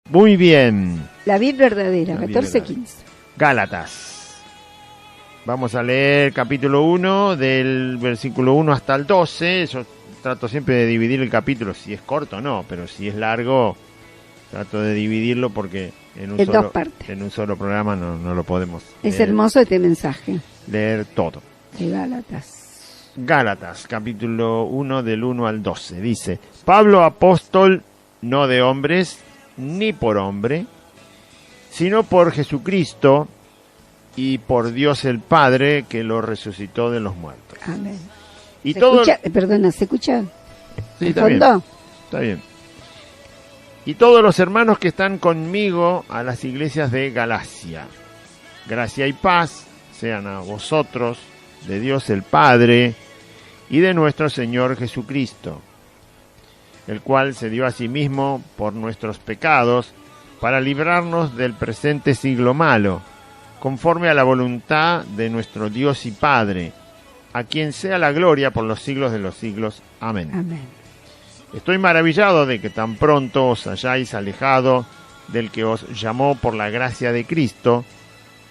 Muy bien. La vid verdadera, La vid 14-15. Gálatas. Vamos a leer capítulo 1 del versículo 1 hasta el 12. Yo trato siempre de dividir el capítulo, si es corto no, pero si es largo trato de dividirlo porque en dos partes. En un solo programa no lo podemos Es hermoso este mensaje leer todo. De Gálatas. Gálatas, capítulo 1 del 1 al 12. Dice: Pablo, apóstol, no de hombres, ni por hombre, sino por Jesucristo y por Dios el Padre, que lo resucitó de los muertos. Amén. Y ¿Se todo... escucha? Perdona, ¿se escucha? Sí, ¿El está fondo? bien. Está bien. Y todos los hermanos que están conmigo a las iglesias de Galacia. Gracia y paz sean a vosotros, de Dios el Padre y de nuestro Señor Jesucristo, el cual se dio a sí mismo por nuestros pecados para librarnos del presente siglo malo, conforme a la voluntad de nuestro Dios y Padre, a quien sea la gloria por los siglos de los siglos. Amén. Amén. Estoy maravillado de que tan pronto os hayáis alejado del que os llamó por la gracia de Cristo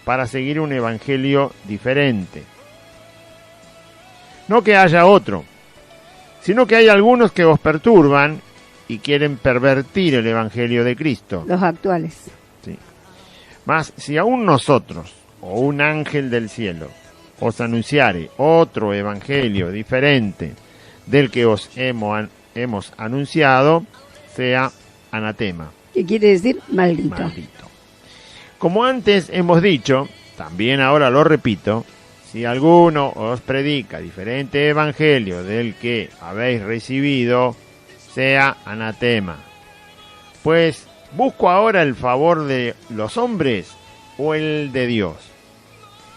para seguir un evangelio diferente. No que haya otro, sino que hay algunos que os perturban y quieren pervertir el evangelio de Cristo. Los actuales. Sí. Mas si aún nosotros, o un ángel del cielo, os anunciare otro evangelio diferente del que os hemos anunciado, sea anatema. ¿Qué quiere decir? Maldito. Maldito. Como antes hemos dicho, también ahora lo repito, si alguno os predica diferente evangelio del que habéis recibido, sea anatema. Pues, ¿busco ahora el favor de los hombres o el de Dios?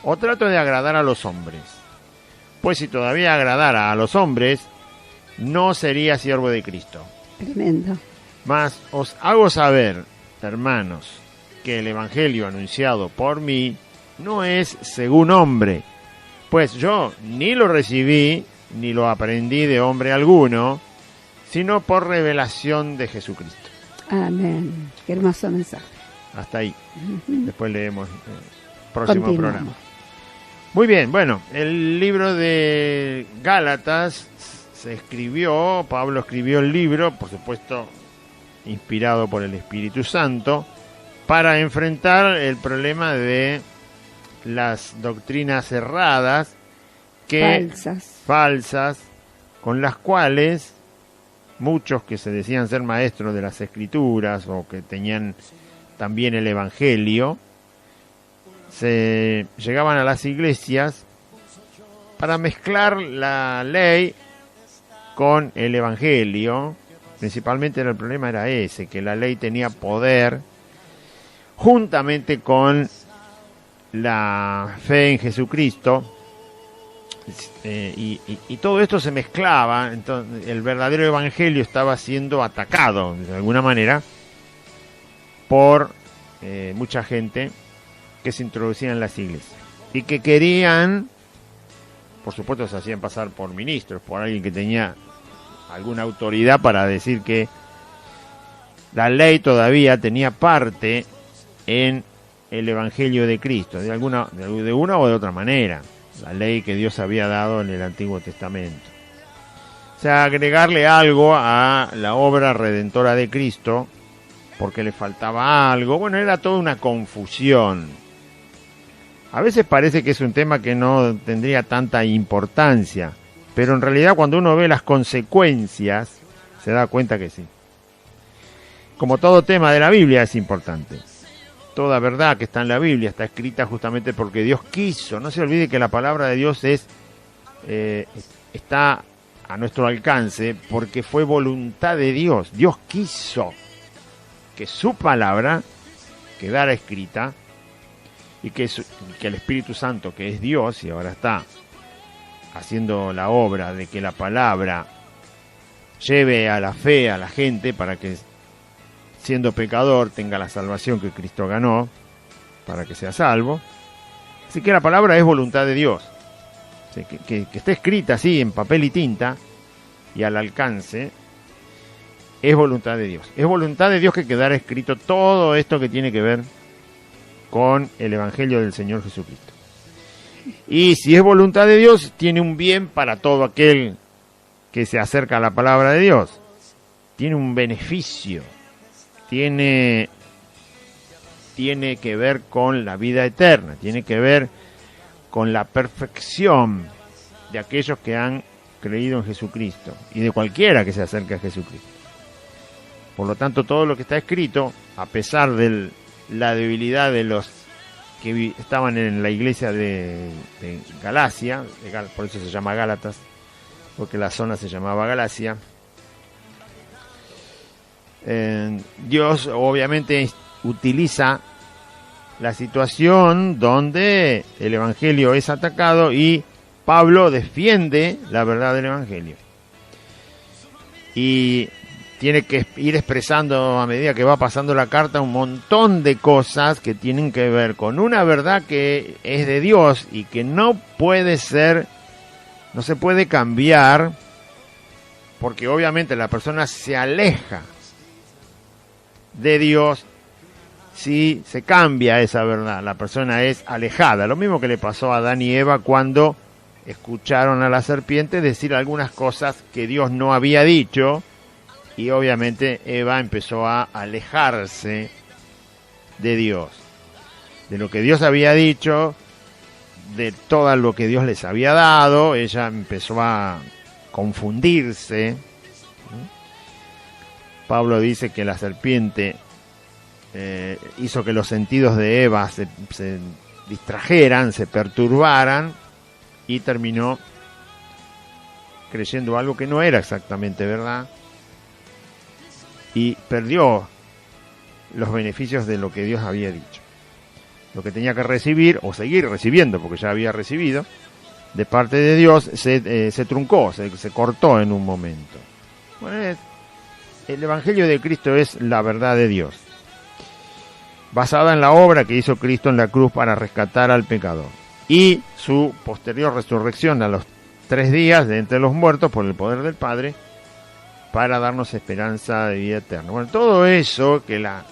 ¿O trato de agradar a los hombres? Pues si todavía agradara a los hombres, no sería siervo de Cristo. Tremendo. Mas os hago saber, hermanos, que el evangelio anunciado por mí no es según hombre, pues yo ni lo recibí ni lo aprendí de hombre alguno, sino por revelación de Jesucristo. Amén. Qué hermoso mensaje. Hasta ahí. Uh-huh. Después leemos el próximo Continuamos. programa. Muy bien, bueno, el libro de Gálatas se escribió, Pablo escribió el libro, por supuesto, inspirado por el Espíritu Santo, para enfrentar el problema de las doctrinas erradas, falsas, con las cuales muchos que se decían ser maestros de las Escrituras o que tenían también el Evangelio, se llegaban a las iglesias para mezclar la ley con el Evangelio. Principalmente el problema era ese, que la ley tenía poder juntamente con la fe en Jesucristo, y todo esto se mezclaba. Entonces el verdadero evangelio estaba siendo atacado de alguna manera por mucha gente que se introducía en las iglesias y que querían, por supuesto se hacían pasar por ministros, por alguien que tenía alguna autoridad para decir que la ley todavía tenía parte en el evangelio de Cristo, de una o de otra manera, la ley que Dios había dado en el Antiguo Testamento. O sea, agregarle algo a la obra redentora de Cristo porque le faltaba algo. Bueno, era toda una confusión. A veces parece que es un tema que no tendría tanta importancia, pero en realidad cuando uno ve las consecuencias se da cuenta que sí. Como todo tema de la Biblia es importante. Toda verdad que está en la Biblia está escrita justamente porque Dios quiso. No se olvide que la palabra de Dios está a nuestro alcance porque fue voluntad de Dios. Dios quiso que su palabra quedara escrita y que el Espíritu Santo, que es Dios y ahora está haciendo la obra de que la palabra lleve a la fe a la gente para que, siendo pecador, tenga la salvación que Cristo ganó para que sea salvo. Así que la palabra es voluntad de Dios. Así que esté escrita así en papel y tinta y al alcance, es voluntad de Dios. Es voluntad de Dios que quedara escrito todo esto que tiene que ver con el Evangelio del Señor Jesucristo. Y si es voluntad de Dios, tiene un bien para todo aquel que se acerca a la palabra de Dios. Tiene un beneficio. Tiene que ver con la vida eterna. Tiene que ver con la perfección de aquellos que han creído en Jesucristo y de cualquiera que se acerque a Jesucristo. Por lo tanto, todo lo que está escrito, a pesar de la debilidad de los que estaban en la iglesia de Galacia, por eso se llama Gálatas, porque la zona se llamaba Galacia, Dios obviamente utiliza la situación donde el Evangelio es atacado y Pablo defiende la verdad del Evangelio. Y tiene que ir expresando a medida que va pasando la carta un montón de cosas que tienen que ver con una verdad que es de Dios y que no puede ser, no se puede cambiar, porque obviamente la persona se aleja de Dios si se cambia esa verdad. La persona es alejada. Lo mismo que le pasó a Adán y Eva cuando escucharon a la serpiente decir algunas cosas que Dios no había dicho. Y obviamente Eva empezó a alejarse de Dios, de lo que Dios había dicho, de todo lo que Dios les había dado. Ella empezó a confundirse. Pablo dice que la serpiente hizo que los sentidos de Eva se distrajeran, se perturbaran, y terminó creyendo algo que no era exactamente verdad. Y perdió los beneficios de lo que Dios había dicho. Lo que tenía que recibir, o seguir recibiendo, porque ya había recibido, de parte de Dios, se truncó, se cortó en un momento. Bueno, el Evangelio de Cristo es la verdad de Dios, basada en la obra que hizo Cristo en la cruz para rescatar al pecador, y su posterior resurrección a los 3 días de entre los muertos por el poder del Padre, para darnos esperanza de vida eterna. Bueno, todo eso que la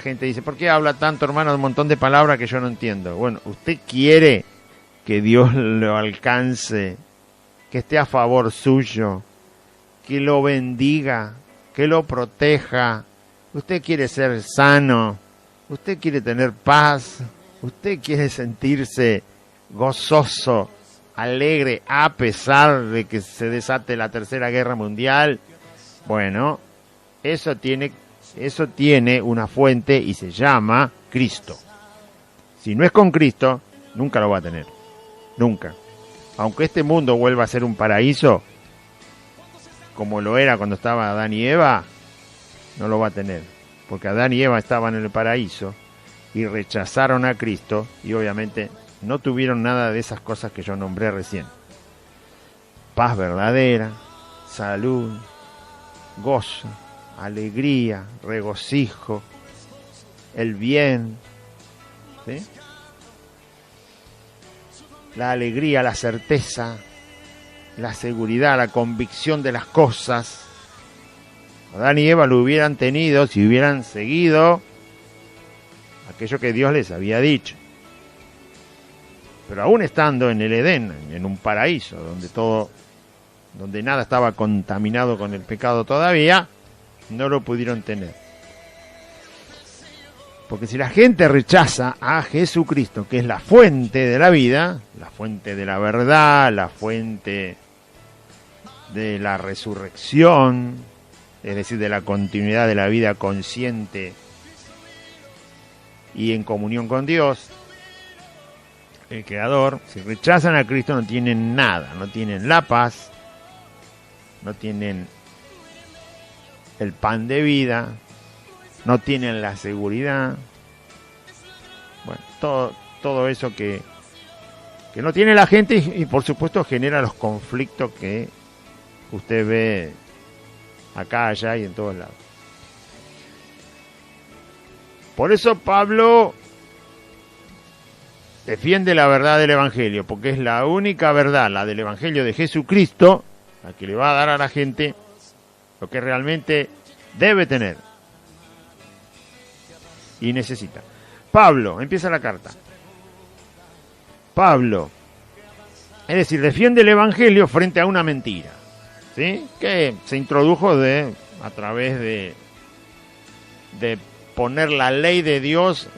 gente dice, ¿por qué habla tanto, hermano, de un montón de palabras que yo no entiendo? Bueno, usted quiere que Dios lo alcance, que esté a favor suyo, que lo bendiga, que lo proteja. Usted quiere ser sano, usted quiere tener paz, usted quiere sentirse gozoso, alegre, a pesar de que se desate la Tercera Guerra Mundial. Bueno, eso tiene una fuente y se llama Cristo. Si no es con Cristo, nunca lo va a tener. Nunca. Aunque este mundo vuelva a ser un paraíso, como lo era cuando estaba Adán y Eva, no lo va a tener. Porque Adán y Eva estaban en el paraíso y rechazaron a Cristo y obviamente no tuvieron nada de esas cosas que yo nombré recién. Paz verdadera, salud, gozo, alegría, regocijo, el bien, ¿sí? La alegría, la certeza, la seguridad, la convicción de las cosas. Adán y Eva lo hubieran tenido si hubieran seguido aquello que Dios les había dicho. Pero aún estando en el Edén, en un paraíso donde nada estaba contaminado con el pecado todavía, no lo pudieron tener. Porque si la gente rechaza a Jesucristo, que es la fuente de la vida, la fuente de la verdad, la fuente de la resurrección, es decir, de la continuidad de la vida consciente y en comunión con Dios, el Creador, si rechazan a Cristo no tienen nada, no tienen la paz, no tienen el pan de vida, no tienen la seguridad. Bueno, todo eso que no tiene la gente y por supuesto genera los conflictos que usted ve acá, allá y en todos lados. Por eso Pablo defiende la verdad del Evangelio, porque es la única verdad, la del Evangelio de Jesucristo, la que le va a dar a la gente lo que realmente debe tener y necesita. Pablo, empieza la carta. Pablo, es decir, defiende el Evangelio frente a una mentira, ¿sí? Que se introdujo a través de poner la ley de Dios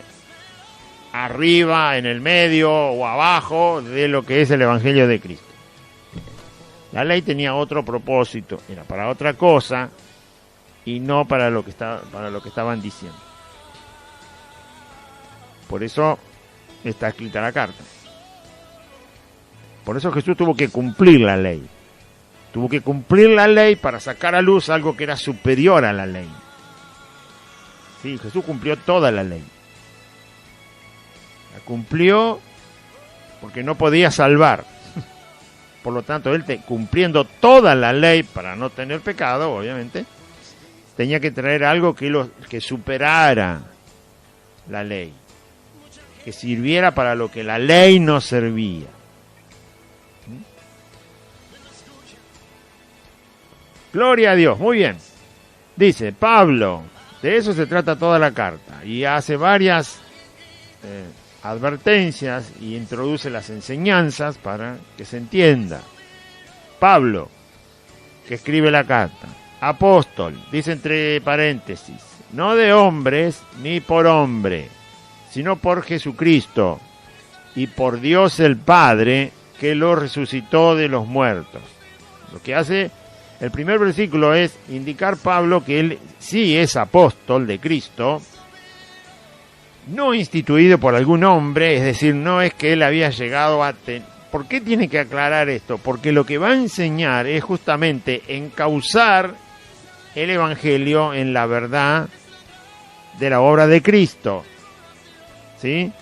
arriba, en el medio o abajo de lo que es el Evangelio de Cristo. La ley tenía otro propósito, era para otra cosa y no para lo que estaban diciendo. Por eso está escrita la carta. Por eso Jesús tuvo que cumplir la ley. Tuvo que cumplir la ley para sacar a luz algo que era superior a la ley. Sí, Jesús cumplió toda la ley. La cumplió porque no podía salvar. Por lo tanto, él cumpliendo toda la ley para no tener pecado, obviamente, tenía que traer algo que superara la ley, que sirviera para lo que la ley no servía. Gloria a Dios, muy bien. Dice Pablo, de eso se trata toda la carta, y hace varias advertencias y introduce las enseñanzas para que se entienda. Pablo, que escribe la carta, apóstol, dice entre paréntesis, no de hombres ni por hombre, sino por Jesucristo y por Dios el Padre, que lo resucitó de los muertos. Lo que hace el primer versículo es indicar Pablo que él sí es apóstol de Cristo, no instituido por algún hombre, es decir, no es que él había llegado a... ¿Por qué tiene que aclarar esto? Porque lo que va a enseñar es justamente encauzar el Evangelio en la verdad de la obra de Cristo, ¿sí?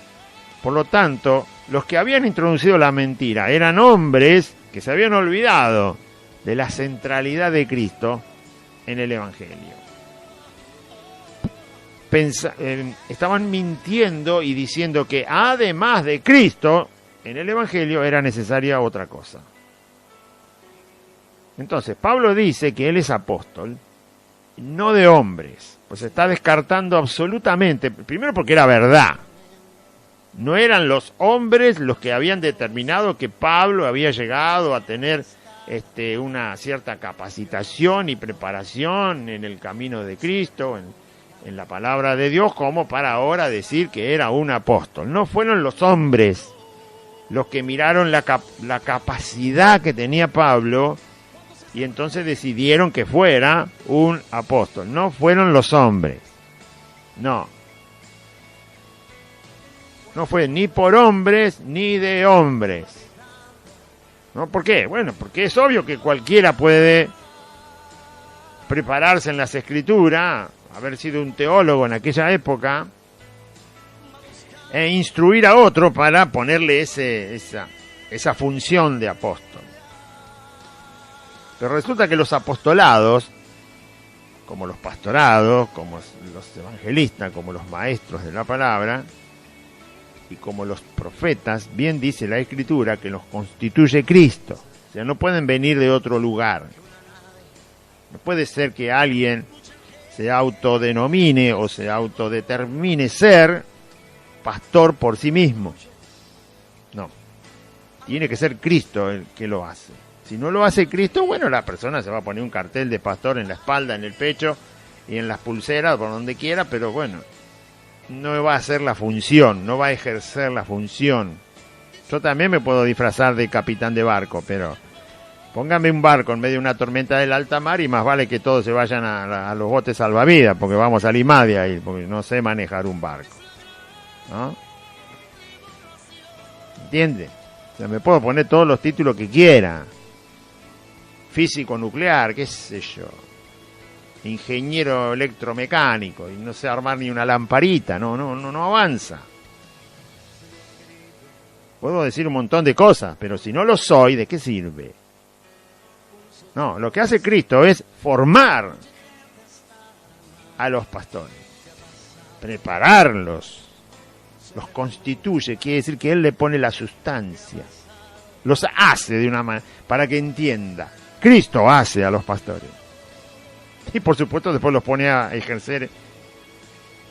Por lo tanto, los que habían introducido la mentira eran hombres que se habían olvidado de la centralidad de Cristo en el Evangelio. Estaban mintiendo y diciendo que además de Cristo, en el Evangelio era necesaria otra cosa. Entonces, Pablo dice que él es apóstol, no de hombres, pues está descartando absolutamente, primero porque era verdad. No eran los hombres los que habían determinado que Pablo había llegado a tener una cierta capacitación y preparación en el camino de Cristo, en la palabra de Dios, como para ahora decir que era un apóstol. No fueron los hombres los que miraron la capacidad que tenía Pablo y entonces decidieron que fuera un apóstol. No fueron los hombres. No. No fue ni por hombres ni de hombres. ¿No? ¿Por qué? Bueno, porque es obvio que cualquiera puede prepararse en las Escrituras, haber sido un teólogo en aquella época, e instruir a otro para ponerle esa función de apóstol. Pero resulta que los apostolados, como los pastorados, como los evangelistas, como los maestros de la palabra, y como los profetas, bien dice la Escritura que los constituye Cristo. O sea, no pueden venir de otro lugar. No puede ser que alguien se autodenomine o se autodetermine ser pastor por sí mismo. No. Tiene que ser Cristo el que lo hace. Si no lo hace Cristo, bueno, la persona se va a poner un cartel de pastor en la espalda, en el pecho y en las pulseras, por donde quiera, pero bueno, no va a hacer la función, no va a ejercer la función. Yo también me puedo disfrazar de capitán de barco, pero póngame un barco en medio de una tormenta del alta mar y más vale que todos se vayan a los botes salvavidas, porque vamos a salir más de ahí, porque no sé manejar un barco, ¿no? ¿Entiende? O sea, me puedo poner todos los títulos que quiera. Físico nuclear, qué sé yo. Ingeniero electromecánico, y no sé armar ni una lamparita, no avanza. Puedo decir un montón de cosas, pero si no lo soy, ¿de qué sirve? No, lo que hace Cristo es formar a los pastores, prepararlos, los constituye, quiere decir que Él le pone la sustancia, los hace de una manera, para que entienda. Cristo hace a los pastores. Y por supuesto después los pone a ejercer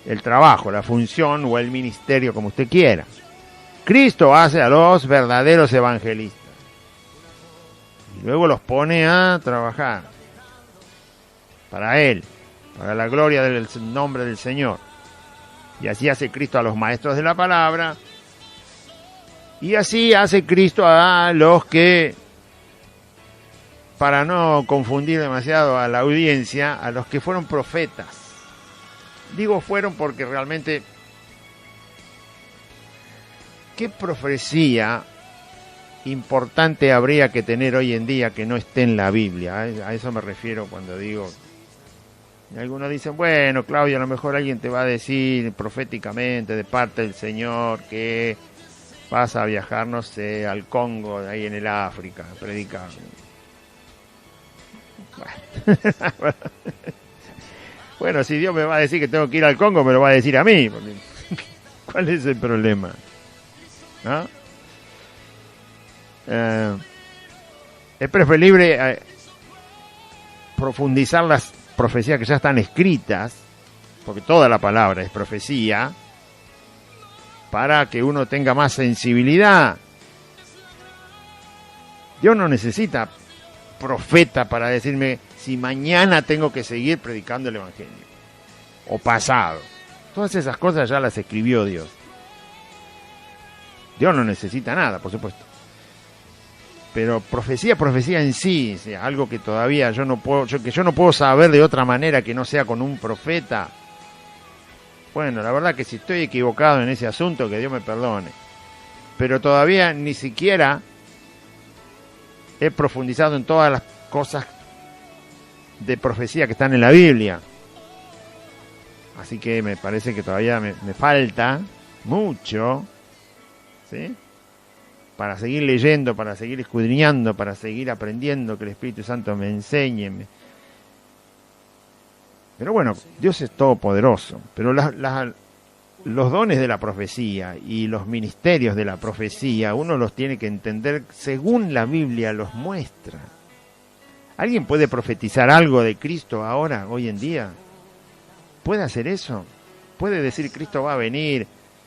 el trabajo, la función o el ministerio, como usted quiera. Cristo hace a los verdaderos evangelistas. Y luego los pone a trabajar para Él, para la gloria del nombre del Señor. Y así hace Cristo a los maestros de la palabra. Y así hace Cristo a los que, para no confundir demasiado a la audiencia, a los que fueron profetas. Digo fueron porque realmente, ¿qué profecía importante habría que tener hoy en día que no esté en la Biblia? A eso me refiero cuando digo. Y algunos dicen, bueno, Claudio, a lo mejor alguien te va a decir proféticamente de parte del Señor que vas a viajar, no sé, al Congo, de ahí en el África, a predicar. Bueno, si Dios me va a decir que tengo que ir al Congo, me lo va a decir a mí. Porque ¿cuál es el problema? ¿No? Es preferible profundizar las profecías que ya están escritas, porque toda la palabra es profecía, para que uno tenga más sensibilidad. Dios no necesita profeta para decirme si mañana tengo que seguir predicando el Evangelio, o pasado. Todas esas cosas ya las escribió Dios. Dios no necesita nada, por supuesto. Pero profecía en sí, o sea, algo que todavía yo no puedo saber de otra manera que no sea con un profeta. Bueno, la verdad que si estoy equivocado en ese asunto, que Dios me perdone. Pero todavía ni siquiera he profundizado en todas las cosas de profecía que están en la Biblia. Así que me parece que todavía me falta mucho, ¿sí?, para seguir leyendo, para seguir escudriñando, para seguir aprendiendo, que el Espíritu Santo me enseñe. Pero bueno, Dios es todopoderoso. Pero los dones de la profecía y los ministerios de la profecía, uno los tiene que entender según la Biblia los muestra. ¿Alguien puede profetizar algo de Cristo ahora, hoy en día? ¿Puede hacer eso? ¿Puede decir Cristo va a venir?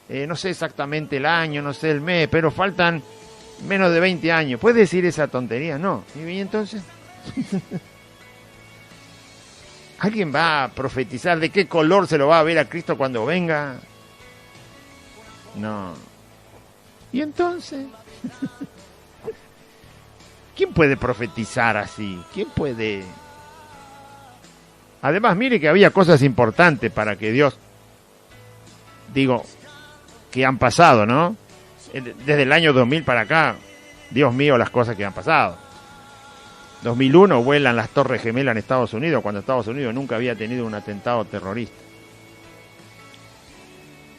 No sé exactamente el año, no sé el mes, pero faltan menos de 20 años. ¿Puede decir esa tontería? No. ¿Y entonces? ¿Alguien va a profetizar de qué color se lo va a ver a Cristo cuando venga? No. ¿Y entonces? ¿Quién puede profetizar así? ¿Quién puede? Además, mire que había cosas importantes para que Dios, digo, que han pasado, ¿no? Desde el año 2000 para acá, Dios mío, las cosas que han pasado. 2001 vuelan las Torres Gemelas en Estados Unidos, cuando Estados Unidos nunca había tenido un atentado terrorista.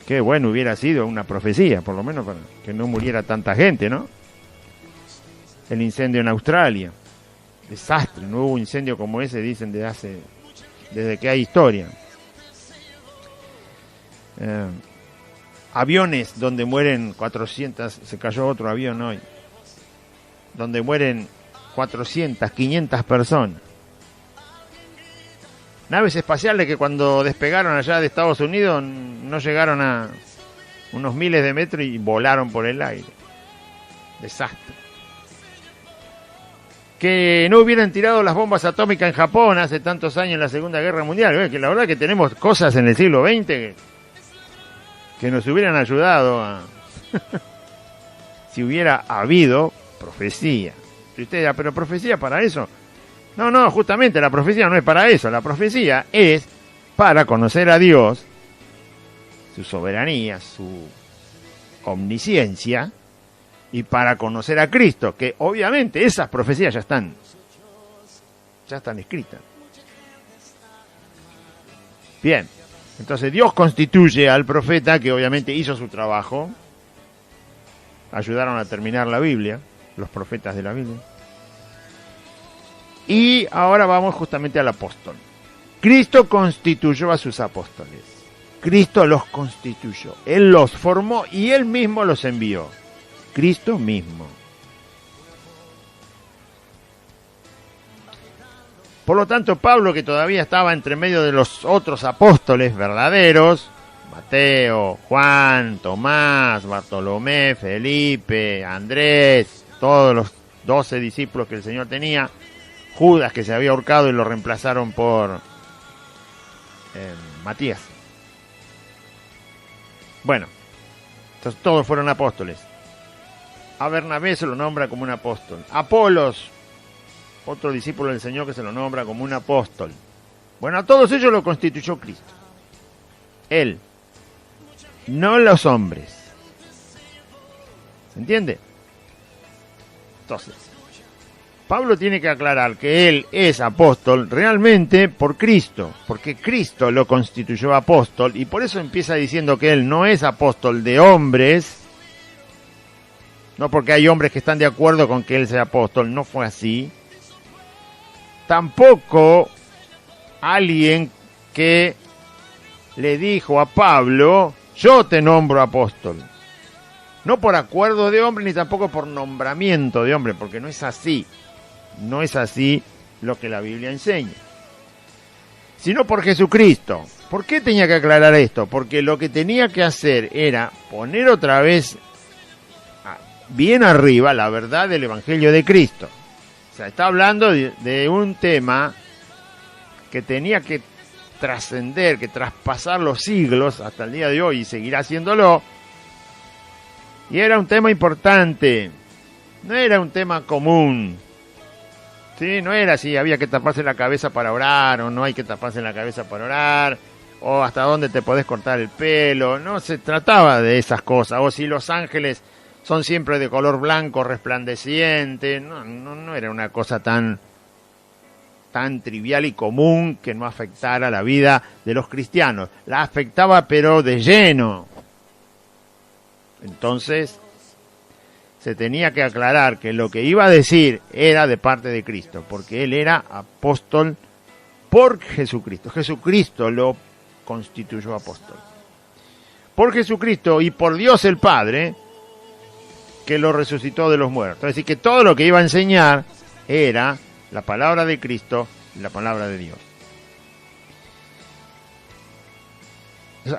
Qué bueno hubiera sido una profecía, por lo menos para que no muriera tanta gente, ¿no? El incendio en Australia, desastre, no hubo incendio como ese, dicen, desde que hay historia. Aviones donde mueren 400, se cayó otro avión hoy, donde mueren 400, 500 personas. Naves espaciales que cuando despegaron allá de Estados Unidos no llegaron a unos miles de metros y volaron por el aire. Desastre. Que no hubieran tirado las bombas atómicas en Japón hace tantos años en la Segunda Guerra Mundial. Que la verdad que tenemos cosas en el siglo XX que nos hubieran ayudado a si hubiera habido profecía. Y usted dirá, pero profecía para eso. No, justamente la profecía no es para eso. La profecía es para conocer a Dios, su soberanía, su omnisciencia, y para conocer a Cristo, que obviamente esas profecías ya están escritas. Bien, entonces Dios constituye al profeta, que obviamente hizo su trabajo, ayudaron a terminar la Biblia, los profetas de la Biblia. Y ahora vamos justamente al apóstol. Cristo constituyó a sus apóstoles. Cristo los constituyó. Él los formó y Él mismo los envió. Cristo mismo. Por lo tanto, Pablo, que todavía estaba entre medio de los otros apóstoles verdaderos, Mateo, Juan, Tomás, Bartolomé, Felipe, Andrés, todos los 12 discípulos que el Señor tenía, Judas, que se había ahorcado y lo reemplazaron por Matías. Bueno, entonces todos fueron apóstoles. A Bernabé se lo nombra como un apóstol. Apolos, otro discípulo del Señor que se lo nombra como un apóstol. Bueno, a todos ellos lo constituyó Cristo. Él, no los hombres. ¿Se entiende? Entonces, Pablo tiene que aclarar que él es apóstol realmente por Cristo, porque Cristo lo constituyó apóstol, y por eso empieza diciendo que él no es apóstol de hombres, no porque hay hombres que están de acuerdo con que él sea apóstol, no fue así. Tampoco alguien que le dijo a Pablo, yo te nombro apóstol. No por acuerdo de hombre, ni tampoco por nombramiento de hombre, porque no es así. No es así lo que la Biblia enseña. Sino por Jesucristo. ¿Por qué tenía que aclarar esto? Porque lo que tenía que hacer era poner otra vez bien arriba la verdad del Evangelio de Cristo. O sea, está hablando de un tema que tenía que trascender, que traspasar los siglos hasta el día de hoy y seguirá haciéndolo. Y era un tema importante, no era un tema común. Sí, no era si había que taparse la cabeza para orar o no hay que taparse la cabeza para orar, o hasta dónde te podés cortar el pelo. No se trataba de esas cosas, o si los ángeles son siempre de color blanco resplandeciente. No era una cosa tan trivial y común que no afectara la vida de los cristianos. La afectaba, pero de lleno. Entonces se tenía que aclarar que lo que iba a decir era de parte de Cristo, porque él era apóstol por Jesucristo. Jesucristo lo constituyó apóstol. Por Jesucristo y por Dios el Padre, que lo resucitó de los muertos. Es decir, que todo lo que iba a enseñar era la palabra de Cristo y la palabra de Dios.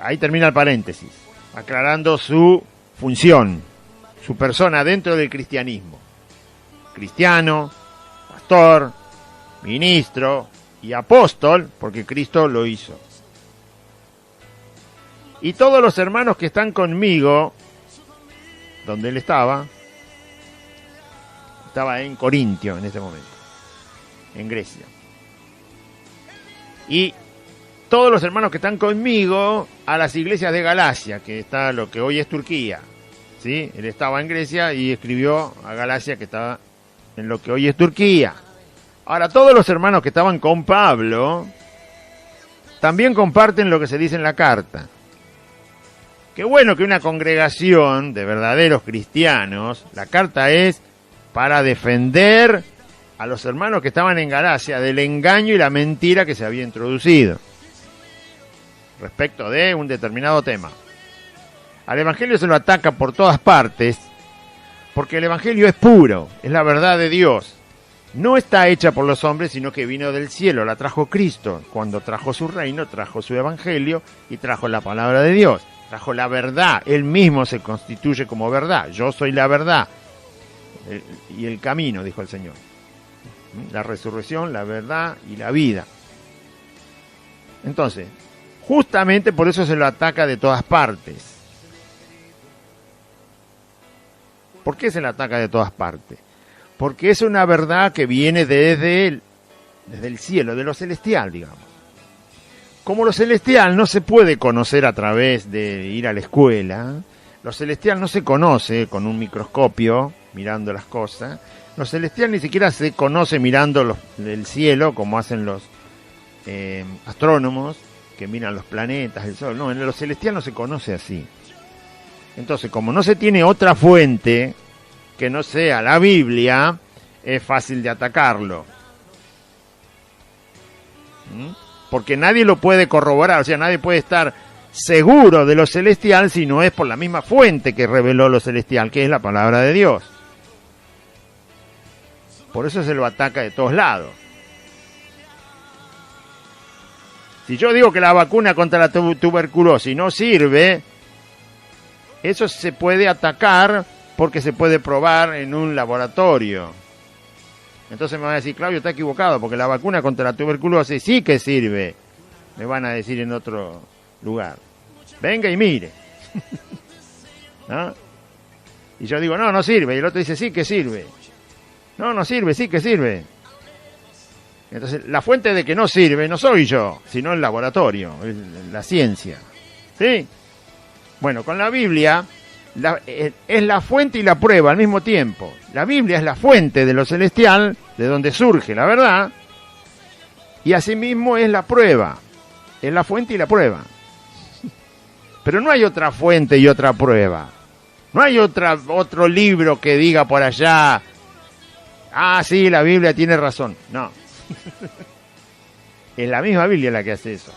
Ahí termina el paréntesis, aclarando su función, su persona dentro del cristianismo. Cristiano, pastor, ministro y apóstol, porque Cristo lo hizo. Y todos los hermanos que están conmigo, donde él estaba en Corintio en ese momento, en Grecia. Y todos los hermanos que están conmigo a las iglesias de Galacia, que está lo que hoy es Turquía. ¿Sí? Él estaba en Grecia y escribió a Galacia, que estaba en lo que hoy es Turquía. Ahora, todos los hermanos que estaban con Pablo también comparten lo que se dice en la carta. Qué bueno que una congregación de verdaderos cristianos, la carta es para defender a los hermanos que estaban en Galacia del engaño y la mentira que se había introducido respecto de un determinado tema. Al Evangelio se lo ataca por todas partes, porque el Evangelio es puro, es la verdad de Dios. No está hecha por los hombres, sino que vino del cielo, la trajo Cristo. Cuando trajo su reino, trajo su Evangelio y trajo la palabra de Dios. Trajo la verdad, Él mismo se constituye como verdad. Yo soy la verdad y el camino, dijo el Señor. La resurrección, la verdad y la vida. Entonces, justamente por eso se lo ataca de todas partes. ¿Por qué se le ataca de todas partes? Porque es una verdad que viene desde el cielo, de lo celestial, digamos. Como lo celestial no se puede conocer a través de ir a la escuela, lo celestial no se conoce con un microscopio, mirando las cosas, lo celestial ni siquiera se conoce mirando el cielo, como hacen los astrónomos, que miran los planetas, el sol. No, en lo celestial no se conoce así. Entonces, como no se tiene otra fuente que no sea la Biblia, es fácil de atacarlo. Porque nadie lo puede corroborar, o sea, nadie puede estar seguro de lo celestial si no es por la misma fuente que reveló lo celestial, que es la palabra de Dios. Por eso se lo ataca de todos lados. Si yo digo que la vacuna contra la tuberculosis no sirve, eso se puede atacar porque se puede probar en un laboratorio. Entonces me van a decir, Claudio, está equivocado, porque la vacuna contra la tuberculosis sí que sirve. Me van a decir en otro lugar. Venga y mire. ¿No? Y yo digo, no, no sirve. Y el otro dice, sí que sirve. No, no sirve, sí que sirve. Entonces, la fuente de que no sirve no soy yo, sino el laboratorio, la ciencia. ¿Sí? Bueno, con la Biblia es la fuente y la prueba al mismo tiempo. La Biblia es la fuente de lo celestial, de donde surge la verdad, y asimismo es la prueba. Es la fuente y la prueba. Pero no hay otra fuente y otra prueba. No hay otro libro que diga por allá, ah, sí, la Biblia tiene razón. No. Es la misma Biblia la que hace eso.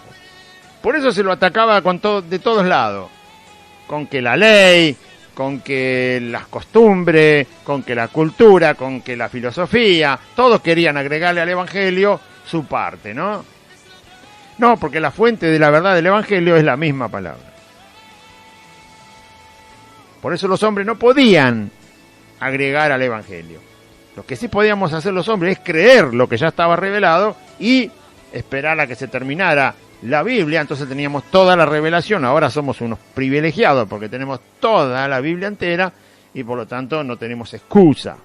Por eso se lo atacaba de todos lados. Con que la ley, con que las costumbres, con que la cultura, con que la filosofía, todos querían agregarle al Evangelio su parte, ¿no? No, porque la fuente de la verdad del Evangelio es la misma palabra. Por eso los hombres no podían agregar al Evangelio. Lo que sí podíamos hacer los hombres es creer lo que ya estaba revelado y esperar a que se terminara la Biblia. Entonces teníamos toda la revelación. Ahora somos unos privilegiados porque tenemos toda la Biblia entera y por lo tanto no tenemos excusa.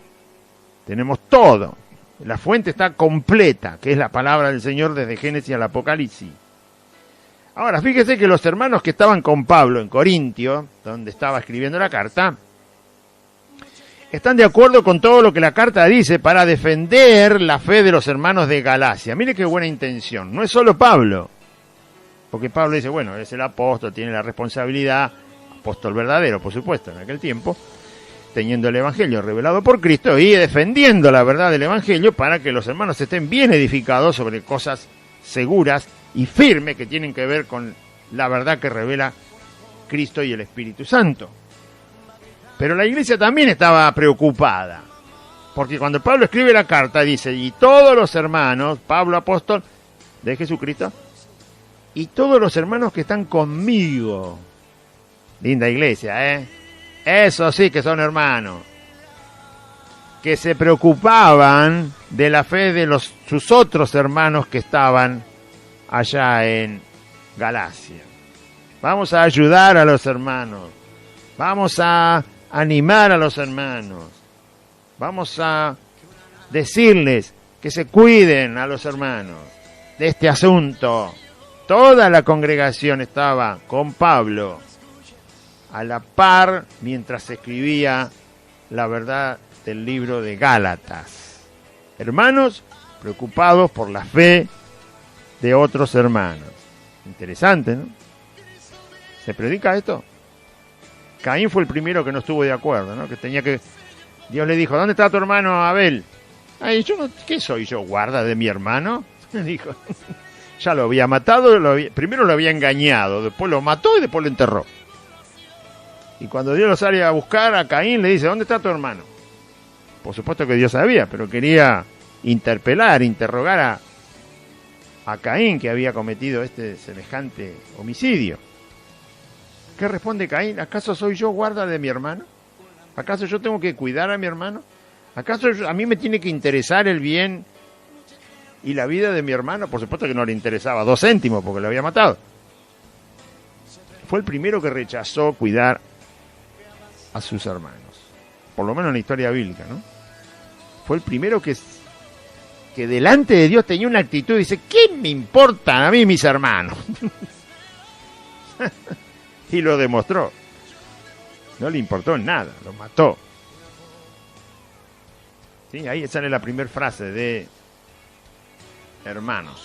Tenemos todo. La fuente está completa, que es la palabra del Señor desde Génesis al Apocalipsis. Ahora, fíjese que los hermanos que estaban con Pablo en Corintio, donde estaba escribiendo la carta, están de acuerdo con todo lo que la carta dice para defender la fe de los hermanos de Galacia. Mire qué buena intención. No es solo Pablo, porque Pablo dice, bueno, es el apóstol, tiene la responsabilidad, apóstol verdadero, por supuesto, en aquel tiempo, teniendo el Evangelio revelado por Cristo y defendiendo la verdad del Evangelio para que los hermanos estén bien edificados sobre cosas seguras y firmes que tienen que ver con la verdad que revela Cristo y el Espíritu Santo. Pero la iglesia también estaba preocupada, porque cuando Pablo escribe la carta dice, y todos los hermanos, Pablo apóstol de Jesucristo, y todos los hermanos que están conmigo, linda iglesia, eso sí que son hermanos, que se preocupaban de la fe de sus otros hermanos que estaban allá en Galacia. Vamos a ayudar a los hermanos, vamos a animar a los hermanos, vamos a decirles que se cuiden a los hermanos de este asunto. Toda la congregación estaba con Pablo a la par mientras se escribía la verdad del libro de Gálatas. Hermanos preocupados por la fe de otros hermanos. Interesante, ¿no? ¿Se predica esto? Caín fue el primero que no estuvo de acuerdo, ¿no? Dios le dijo, ¿dónde está tu hermano Abel? Ay, ¿qué soy yo? ¿Guarda de mi hermano? Dijo, ya lo había matado, primero lo había engañado, después lo mató y después lo enterró. Y cuando Dios lo sale a buscar a Caín, le dice, ¿dónde está tu hermano? Por supuesto que Dios sabía, pero quería interrogar a Caín, que había cometido este semejante homicidio. ¿Qué responde Caín? ¿Acaso soy yo guarda de mi hermano? ¿Acaso yo tengo que cuidar a mi hermano? ¿Acaso a mí me tiene que interesar el bien y la vida de mi hermano? Por supuesto que no le interesaba 2 céntimos porque lo había matado. Fue el primero que rechazó cuidar a sus hermanos. Por lo menos en la historia bíblica, ¿no? Fue el primero que delante de Dios tenía una actitud y dice, ¿qué me importan a mí mis hermanos? Y lo demostró. No le importó nada, lo mató. ¿Sí? Ahí sale la primera frase de hermanos.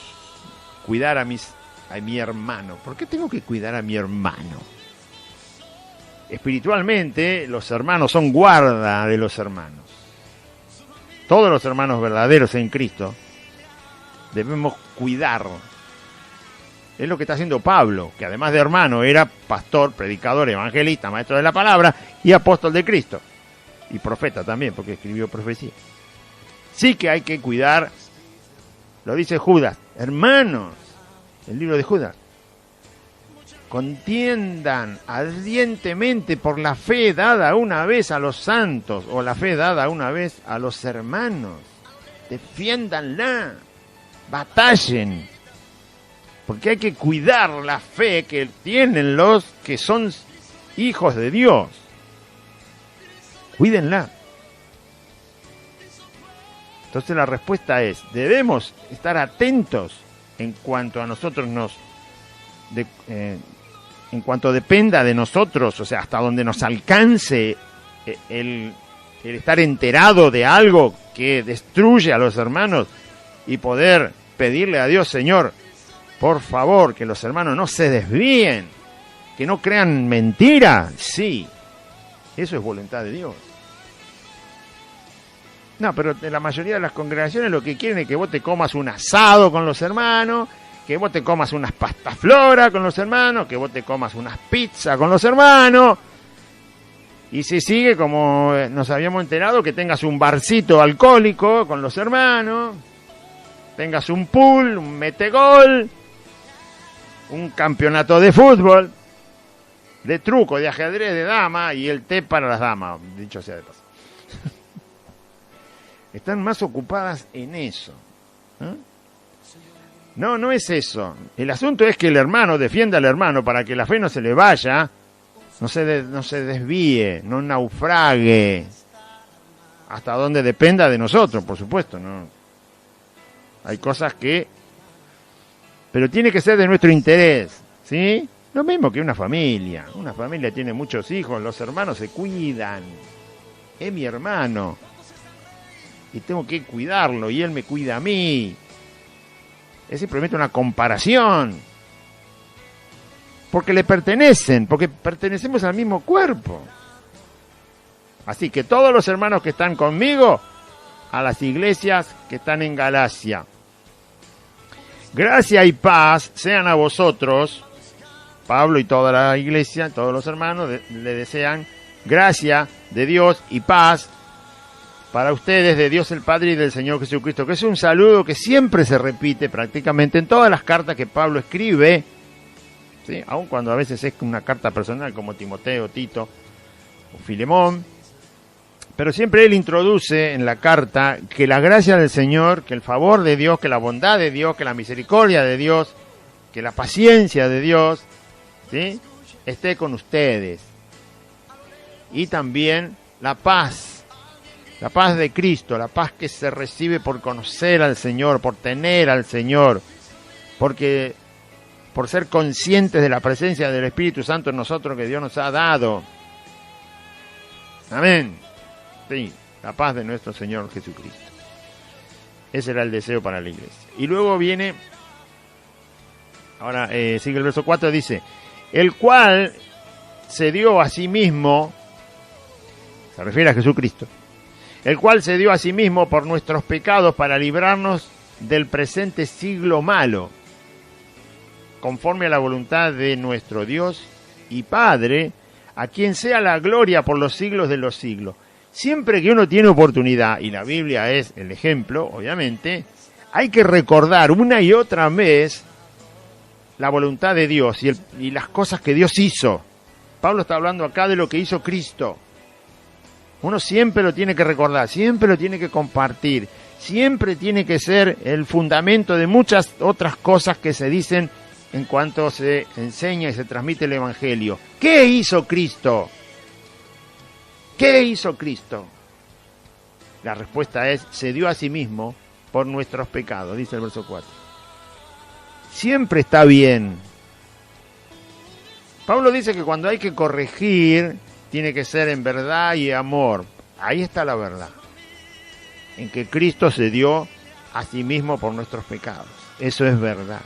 Cuidar a mi hermano. ¿Por qué tengo que cuidar a mi hermano? Espiritualmente, los hermanos son guarda de los hermanos. Todos los hermanos verdaderos en Cristo debemos cuidar. Es lo que está haciendo Pablo, que además de hermano era pastor, predicador, evangelista, maestro de la palabra y apóstol de Cristo. Y profeta también, porque escribió profecía. Sí que hay que cuidar, lo dice Judas, hermanos, el libro de Judas. Contiendan ardientemente por la fe dada una vez a los santos, o la fe dada una vez a los hermanos. Defiéndanla, batallen, porque hay que cuidar la fe que tienen los que son hijos de Dios. Cuídenla. Entonces la respuesta es, debemos estar atentos en cuanto a nosotros en cuanto dependa de nosotros, o sea, hasta donde nos alcance el estar enterado de algo que destruye a los hermanos y poder pedirle a Dios, Señor, por favor, que los hermanos no se desvíen, que no crean mentira. Sí, eso es voluntad de Dios. No, pero en la mayoría de las congregaciones lo que quieren es que vos te comas un asado con los hermanos, que vos te comas unas pastas flora con los hermanos, que vos te comas unas pizzas con los hermanos. Y si sigue, como nos habíamos enterado, que tengas un barcito alcohólico con los hermanos, tengas un pool, un metegol, un campeonato de fútbol, de truco, de ajedrez, de dama y el té para las damas, dicho sea de paso. Están más ocupadas en eso. No, no es eso. El asunto es que el hermano defienda al hermano para que la fe no se le vaya, no se desvíe, no naufrague, hasta donde dependa de nosotros, por supuesto, ¿no? Hay cosas que... Pero tiene que ser de nuestro interés, ¿sí? Lo mismo que una familia. Una familia tiene muchos hijos, los hermanos se cuidan. Es mi hermano. Y tengo que cuidarlo, y él me cuida a mí. Es simplemente una comparación. Porque le pertenecen, porque pertenecemos al mismo cuerpo. Así que todos los hermanos que están conmigo, a las iglesias que están en Galacia. Gracia y paz sean a vosotros. Pablo y toda la iglesia, todos los hermanos le desean gracia de Dios y paz para ustedes, de Dios el Padre y del Señor Jesucristo, que es un saludo que siempre se repite prácticamente en todas las cartas que Pablo escribe, ¿sí? Aun cuando a veces es una carta personal como Timoteo, Tito o Filemón, pero siempre él introduce en la carta que la gracia del Señor, que el favor de Dios, que la bondad de Dios, que la misericordia de Dios, que la paciencia de Dios, ¿sí?, esté con ustedes. Y también la paz de Cristo, la paz que se recibe por conocer al Señor, por tener al Señor, porque por ser conscientes de la presencia del Espíritu Santo en nosotros que Dios nos ha dado. Amén. Sí, la paz de nuestro Señor Jesucristo. Ese era el deseo para la iglesia. Y luego viene, ahora sigue el verso 4, dice, el cual se dio a sí mismo, se refiere a Jesucristo, el cual se dio a sí mismo por nuestros pecados para librarnos del presente siglo malo, conforme a la voluntad de nuestro Dios y Padre, a quien sea la gloria por los siglos de los siglos. Siempre que uno tiene oportunidad, y la Biblia es el ejemplo, obviamente, hay que recordar una y otra vez la voluntad de Dios y las cosas que Dios hizo. Pablo está hablando acá de lo que hizo Cristo. Uno siempre lo tiene que recordar, siempre lo tiene que compartir, siempre tiene que ser el fundamento de muchas otras cosas que se dicen en cuanto se enseña y se transmite el Evangelio. ¿Qué hizo Cristo? ¿Qué hizo Cristo? La respuesta es, se dio a sí mismo por nuestros pecados, dice el verso 4. Siempre está bien. Pablo dice que cuando hay que corregir, tiene que ser en verdad y amor. Ahí está la verdad. En que Cristo se dio a sí mismo por nuestros pecados. Eso es verdad.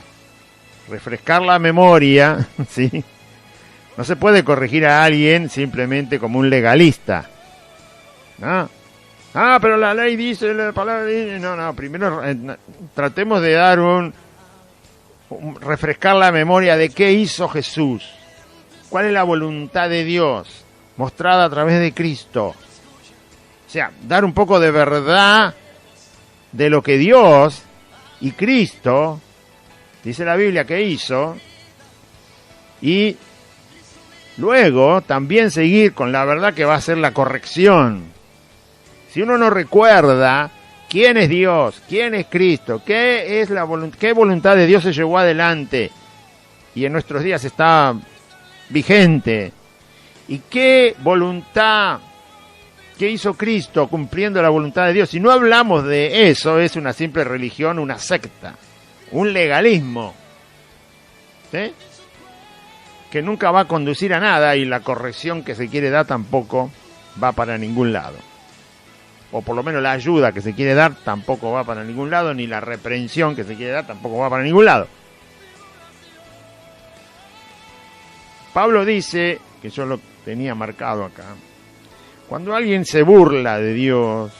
Refrescar la memoria, ¿sí? No se puede corregir a alguien simplemente como un legalista, ¿no? Ah, pero la ley dice, la palabra dice... No, primero tratemos de dar refrescar la memoria de qué hizo Jesús. ¿Cuál es la voluntad de Dios mostrada a través de Cristo? O sea, dar un poco de verdad de lo que Dios y Cristo dice la Biblia que hizo, y luego también seguir con la verdad que va a ser la corrección. Si uno no recuerda quién es Dios, quién es Cristo, qué voluntad de Dios se llevó adelante y en nuestros días está vigente, y qué voluntad que hizo Cristo cumpliendo la voluntad de Dios, si no hablamos de eso, es una simple religión, una secta, un legalismo, ¿sí?, que nunca va a conducir a nada, y la corrección que se quiere dar tampoco va para ningún lado. O por lo menos la ayuda que se quiere dar tampoco va para ningún lado, ni la reprensión que se quiere dar tampoco va para ningún lado. Pablo dice, que yo lo tenía marcado acá, cuando alguien se burla de Dios,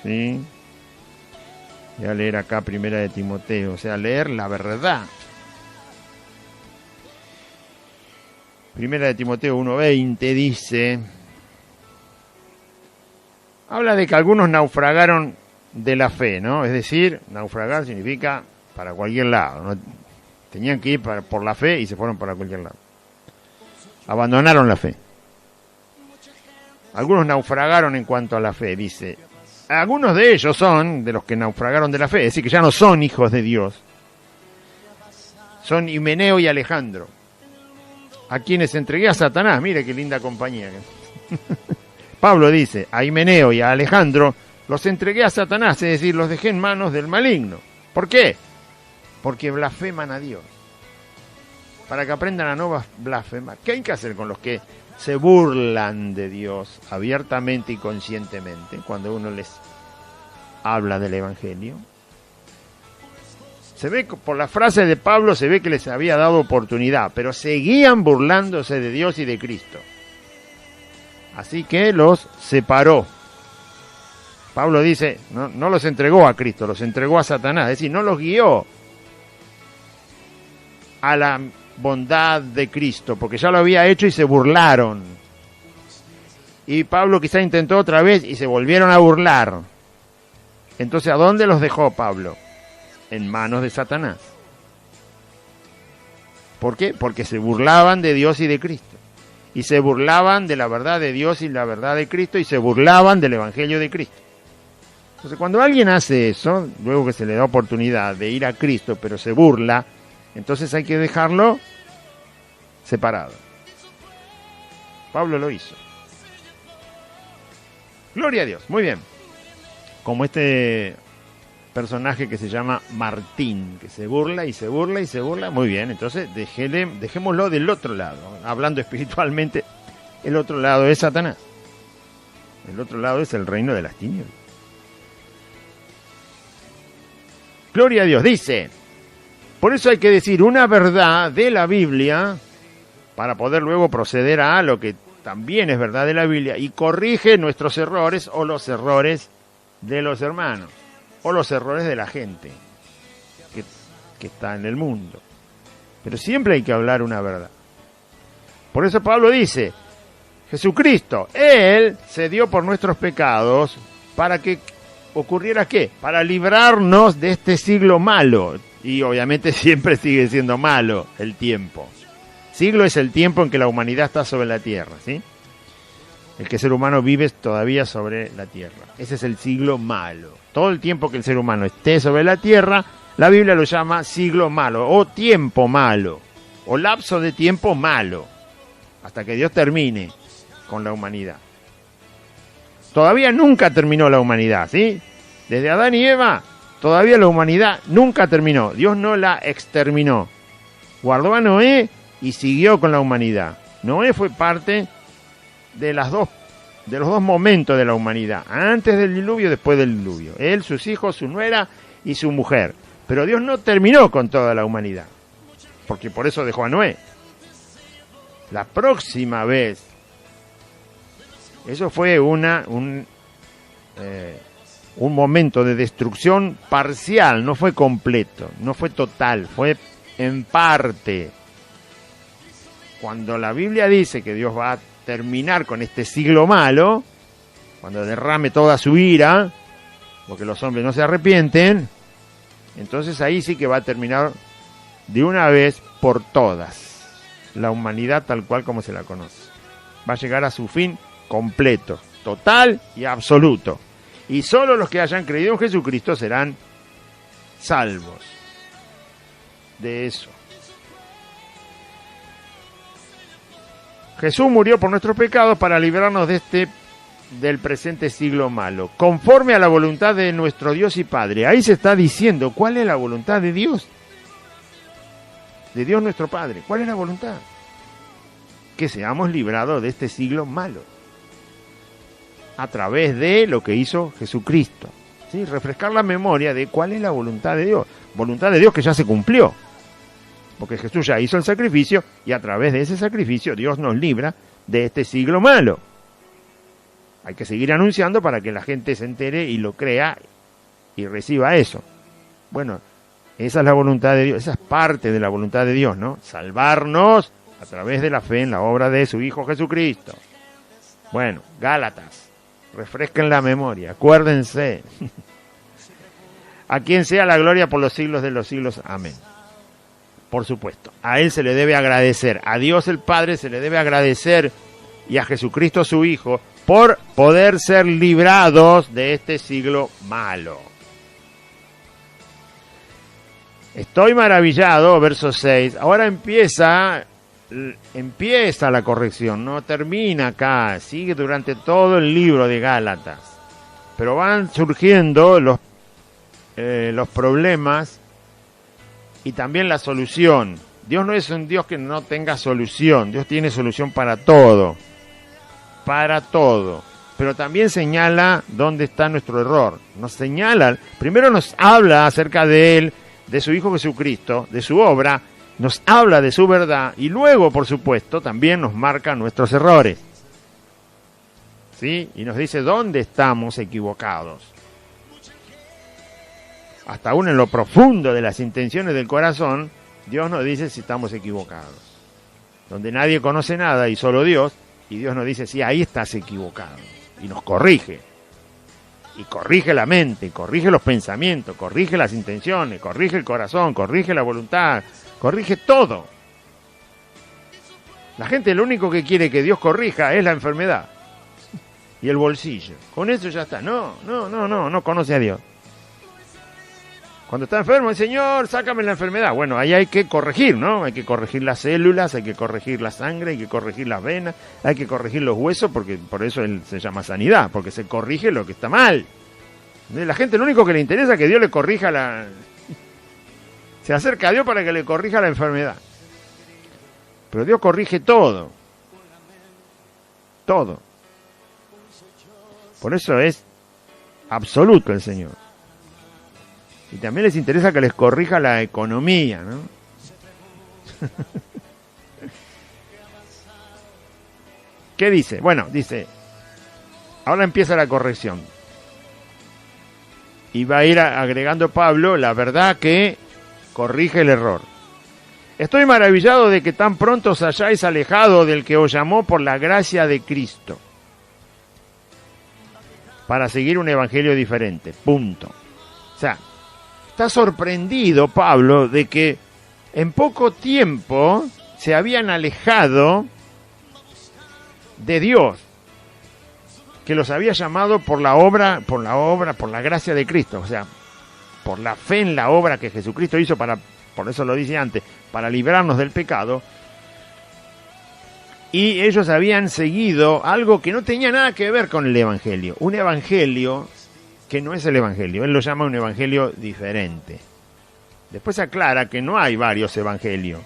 ¿sí?, voy a leer acá Primera de Timoteo, o sea, leer la verdad. Primera de Timoteo 1:20 dice, habla de que algunos naufragaron de la fe, ¿no? Es decir, naufragar significa para cualquier lado, ¿no? Tenían que ir por la fe y se fueron para cualquier lado. Abandonaron la fe. Algunos naufragaron en cuanto a la fe, dice. Algunos de ellos son de los que naufragaron de la fe, es decir, que ya no son hijos de Dios. Son Himeneo y Alejandro, a quienes entregué a Satanás. Mire qué linda compañía. Pablo dice, a Himeneo y a Alejandro los entregué a Satanás, es decir, los dejé en manos del maligno. ¿Por qué? Porque blasfeman a Dios. Para que aprendan a no blasfemar. ¿Qué hay que hacer con los que se burlan de Dios abiertamente y conscientemente cuando uno les habla del Evangelio? Se ve, por la frase de Pablo, se ve que les había dado oportunidad, pero seguían burlándose de Dios y de Cristo. Así que los separó. Pablo dice, no los entregó a Cristo, los entregó a Satanás, es decir, no los guió a la bondad de Cristo, porque ya lo había hecho y se burlaron. Y Pablo quizá intentó otra vez y se volvieron a burlar. Entonces, ¿a dónde los dejó Pablo? En manos de Satanás. ¿Por qué? Porque se burlaban de Dios y de Cristo. Y se burlaban de la verdad de Dios y la verdad de Cristo, y se burlaban del Evangelio de Cristo. Entonces, cuando alguien hace eso, luego que se le da oportunidad de ir a Cristo, pero se burla, entonces hay que dejarlo separado. Pablo lo hizo. Gloria a Dios. Muy bien. Como este personaje que se llama Martín, que se burla y se burla y se burla. Muy bien, entonces dejémoslo del otro lado. Hablando espiritualmente, el otro lado es Satanás. El otro lado es el reino de las tinieblas. Gloria a Dios. Dice, por eso hay que decir una verdad de la Biblia para poder luego proceder a lo que también es verdad de la Biblia y corrige nuestros errores o los errores de los hermanos o los errores de la gente que está en el mundo. Pero siempre hay que hablar una verdad. Por eso Pablo dice, Jesucristo, Él se dio por nuestros pecados para que ocurriera ¿qué? Para librarnos de este siglo malo. Y obviamente siempre sigue siendo malo el tiempo. Siglo es el tiempo en que la humanidad está sobre la tierra, ¿sí? El que el ser humano vive todavía sobre la tierra. Ese es el siglo malo. Todo el tiempo que el ser humano esté sobre la tierra, la Biblia lo llama siglo malo, o tiempo malo, o lapso de tiempo malo, hasta que Dios termine con la humanidad. Todavía nunca terminó la humanidad, ¿sí? Desde Adán y Eva, todavía la humanidad nunca terminó. Dios no la exterminó. Guardó a Noé y siguió con la humanidad. Noé fue parte de los dos momentos de la humanidad, antes del diluvio y después del diluvio. Él, sus hijos, su nuera y su mujer. Pero Dios no terminó con toda la humanidad, porque por eso dejó a Noé. La próxima vez, eso fue un momento de destrucción parcial, no fue completo, no fue total, fue en parte. Cuando la Biblia dice que Dios va a terminar con este siglo malo, cuando derrame toda su ira, porque los hombres no se arrepienten, entonces ahí sí que va a terminar de una vez por todas la humanidad tal cual como se la conoce. Va a llegar a su fin completo, total y absoluto. Y solo los que hayan creído en Jesucristo serán salvos de eso. Jesús murió por nuestros pecados para librarnos del presente siglo malo, conforme a la voluntad de nuestro Dios y Padre. Ahí se está diciendo cuál es la voluntad de Dios nuestro Padre. ¿Cuál es la voluntad? Que seamos librados de este siglo malo, a través de lo que hizo Jesucristo. ¿Sí? Refrescar la memoria de cuál es la voluntad de Dios que ya se cumplió. Porque Jesús ya hizo el sacrificio y a través de ese sacrificio Dios nos libra de este siglo malo. Hay que seguir anunciando para que la gente se entere y lo crea y reciba eso. Bueno, esa es la voluntad de Dios, esa es parte de la voluntad de Dios, ¿no? Salvarnos a través de la fe en la obra de su Hijo Jesucristo. Bueno, Gálatas, refresquen la memoria, acuérdense. A quien sea la gloria por los siglos de los siglos. Amén. Por supuesto, a Él se le debe agradecer, a Dios el Padre se le debe agradecer y a Jesucristo su Hijo por poder ser librados de este siglo malo. Estoy maravillado, verso 6. Ahora empieza la corrección, no termina acá, sigue durante todo el libro de Gálatas. Pero van surgiendo los problemas y también la solución. Dios no es un Dios que no tenga solución, Dios tiene solución para todo. Pero también señala dónde está nuestro error. Nos señala, primero nos habla acerca de Él, de su Hijo Jesucristo, de su obra, nos habla de su verdad y luego, por supuesto, también nos marca nuestros errores. ¿Sí? Y nos dice dónde estamos equivocados. Hasta aún en lo profundo de las intenciones del corazón, Dios nos dice si estamos equivocados. Donde nadie conoce nada y solo Dios, y Dios nos dice, sí, ahí estás equivocado. Y nos corrige. Y corrige la mente, corrige los pensamientos, corrige las intenciones, corrige el corazón, corrige la voluntad, corrige todo. La gente lo único que quiere que Dios corrija es la enfermedad y el bolsillo. Con eso ya está. No conoce a Dios. Cuando está enfermo, el Señor, sácame la enfermedad. Bueno, ahí hay que corregir, ¿no? Hay que corregir las células, hay que corregir la sangre, hay que corregir las venas, hay que corregir los huesos, porque por eso él se llama sanidad, porque se corrige lo que está mal. La gente lo único que le interesa es que Dios le corrija se acerca a Dios para que le corrija la enfermedad. Pero Dios corrige todo. Todo. Por eso es absoluto el Señor. Y también les interesa que les corrija la economía, ¿no? ¿Qué dice? Bueno, dice, ahora empieza la corrección. Y va a ir agregando Pablo la verdad que corrige el error. Estoy maravillado de que tan pronto os hayáis alejado del que os llamó por la gracia de Cristo, para seguir un evangelio diferente. Punto. O sea, está sorprendido Pablo de que en poco tiempo se habían alejado de Dios, que los había llamado por la gracia de Cristo, o sea, por la fe en la obra que Jesucristo hizo por eso lo dice antes, para librarnos del pecado. Y ellos habían seguido algo que no tenía nada que ver con el evangelio, un evangelio que no es el evangelio, él lo llama un evangelio diferente. Después aclara que no hay varios evangelios,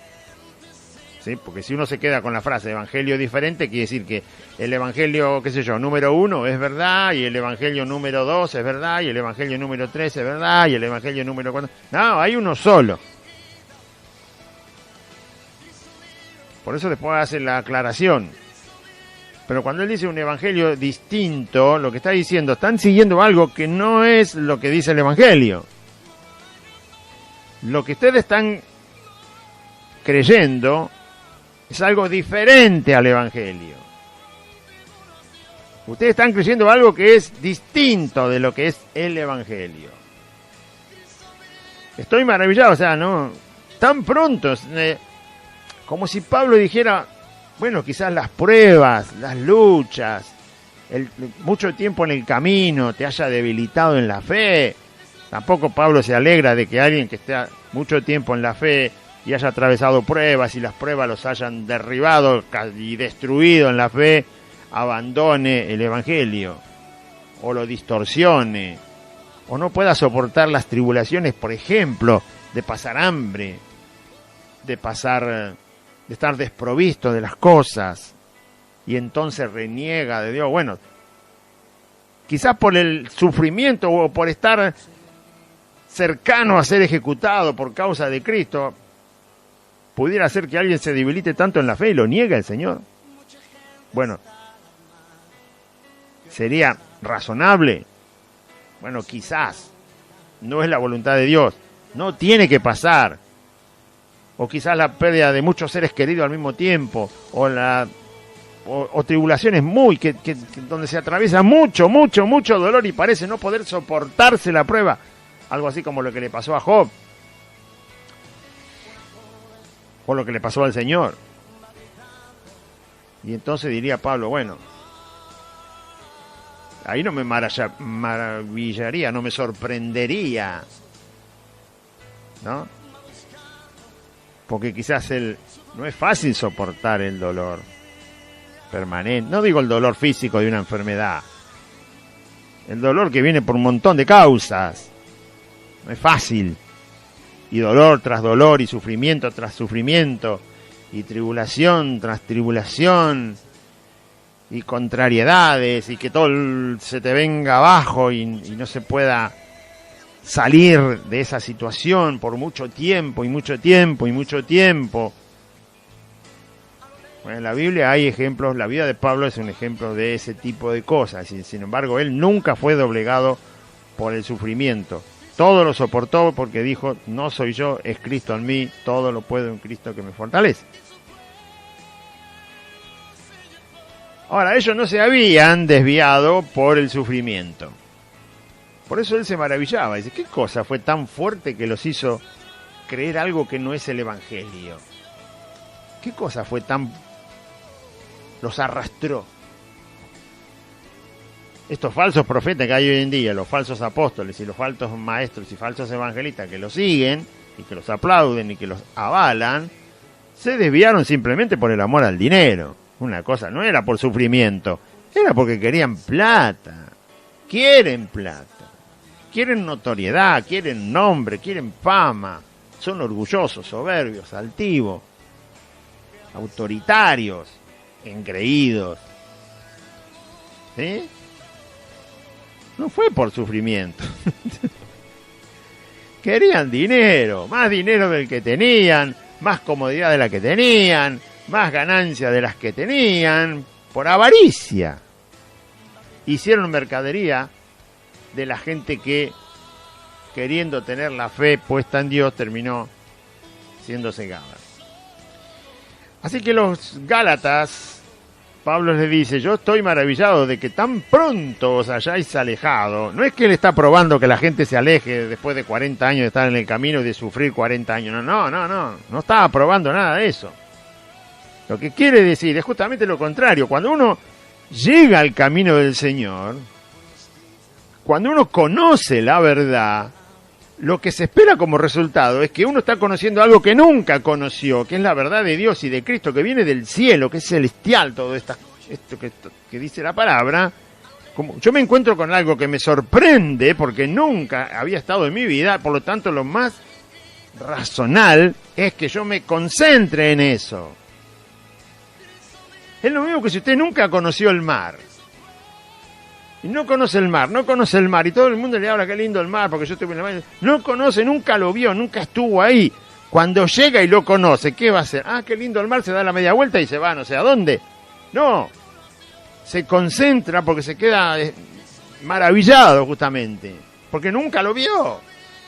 ¿sí? Porque si uno se queda con la frase evangelio diferente, quiere decir que el evangelio, qué sé yo, número 1 es verdad, y el evangelio número 2 es verdad, y el evangelio número 3 es verdad, y el evangelio número 4... No, hay uno solo. Por eso después hace la aclaración. Pero cuando él dice un evangelio distinto, lo que está diciendo, están siguiendo algo que no es lo que dice el evangelio. Lo que ustedes están creyendo es algo diferente al evangelio. Ustedes están creyendo algo que es distinto de lo que es el evangelio. Estoy maravillado, o sea, no tan pronto, como si Pablo dijera, bueno, quizás las pruebas, las luchas, mucho tiempo en el camino te haya debilitado en la fe. Tampoco Pablo se alegra de que alguien que esté mucho tiempo en la fe y haya atravesado pruebas y las pruebas los hayan derribado y destruido en la fe, abandone el Evangelio o lo distorsione o no pueda soportar las tribulaciones, por ejemplo, de pasar hambre, de estar desprovisto de las cosas y entonces reniega de Dios. Bueno, quizás por el sufrimiento o por estar cercano a ser ejecutado por causa de Cristo, pudiera ser que alguien se debilite tanto en la fe y lo niegue al Señor. Bueno, ¿sería razonable? Bueno, quizás no es la voluntad de Dios, no tiene que pasar. O quizás la pérdida de muchos seres queridos al mismo tiempo, o tribulaciones donde se atraviesa mucho dolor y parece no poder soportarse la prueba. Algo así como lo que le pasó a Job, o lo que le pasó al Señor. Y entonces diría Pablo, bueno, ahí no me maravillaría, no me sorprendería, ¿no? Porque quizás no es fácil soportar el dolor permanente. No digo el dolor físico de una enfermedad, el dolor que viene por un montón de causas. No es fácil. Y dolor tras dolor, y sufrimiento tras sufrimiento, y tribulación tras tribulación, y contrariedades, y que todo se te venga abajo y no se pueda salir de esa situación por mucho tiempo, y mucho tiempo, y mucho tiempo. Bueno, en la Biblia hay ejemplos, la vida de Pablo es un ejemplo de ese tipo de cosas, y sin embargo él nunca fue doblegado por el sufrimiento. Todo lo soportó porque dijo, no soy yo, es Cristo en mí, todo lo puedo en Cristo que me fortalece. Ahora, ellos no se habían desviado por el sufrimiento. Por eso él se maravillaba, dice, ¿qué cosa fue tan fuerte que los hizo creer algo que no es el Evangelio? ¿Qué cosa fue los arrastró? Estos falsos profetas que hay hoy en día, los falsos apóstoles y los falsos maestros y falsos evangelistas que los siguen y que los aplauden y que los avalan, se desviaron simplemente por el amor al dinero. Una cosa no era por sufrimiento, era porque querían plata, quieren plata, quieren notoriedad, quieren nombre, quieren fama, son orgullosos, soberbios, altivos, autoritarios, engreídos. ¿Sí? No fue por sufrimiento. Querían dinero, más dinero del que tenían, más comodidad de la que tenían, más ganancia de las que tenían, por avaricia. Hicieron mercadería de la gente que, queriendo tener la fe puesta en Dios, terminó siendo cegada. Así que los Gálatas, Pablo les dice, yo estoy maravillado de que tan pronto os hayáis alejado. No es que él está probando que la gente se aleje después de 40 años de estar en el camino y de sufrir 40 años. No estaba probando nada de eso. Lo que quiere decir es justamente lo contrario. Cuando uno llega al camino del Señor, cuando uno conoce la verdad, lo que se espera como resultado es que uno está conociendo algo que nunca conoció, que es la verdad de Dios y de Cristo, que viene del cielo, que es celestial, todo esto que dice la palabra. Como yo me encuentro con algo que me sorprende porque nunca había estado en mi vida, por lo tanto lo más razonable es que yo me concentre en eso. Es lo mismo que si usted nunca conoció el mar. Y no conoce el mar, y todo el mundo le habla, qué lindo el mar, porque yo estuve en el mar. No conoce, nunca lo vio, nunca estuvo ahí. Cuando llega y lo conoce, ¿qué va a hacer? Ah, qué lindo el mar, se da la media vuelta y se va no sé a dónde. No, se concentra porque se queda maravillado justamente, porque nunca lo vio.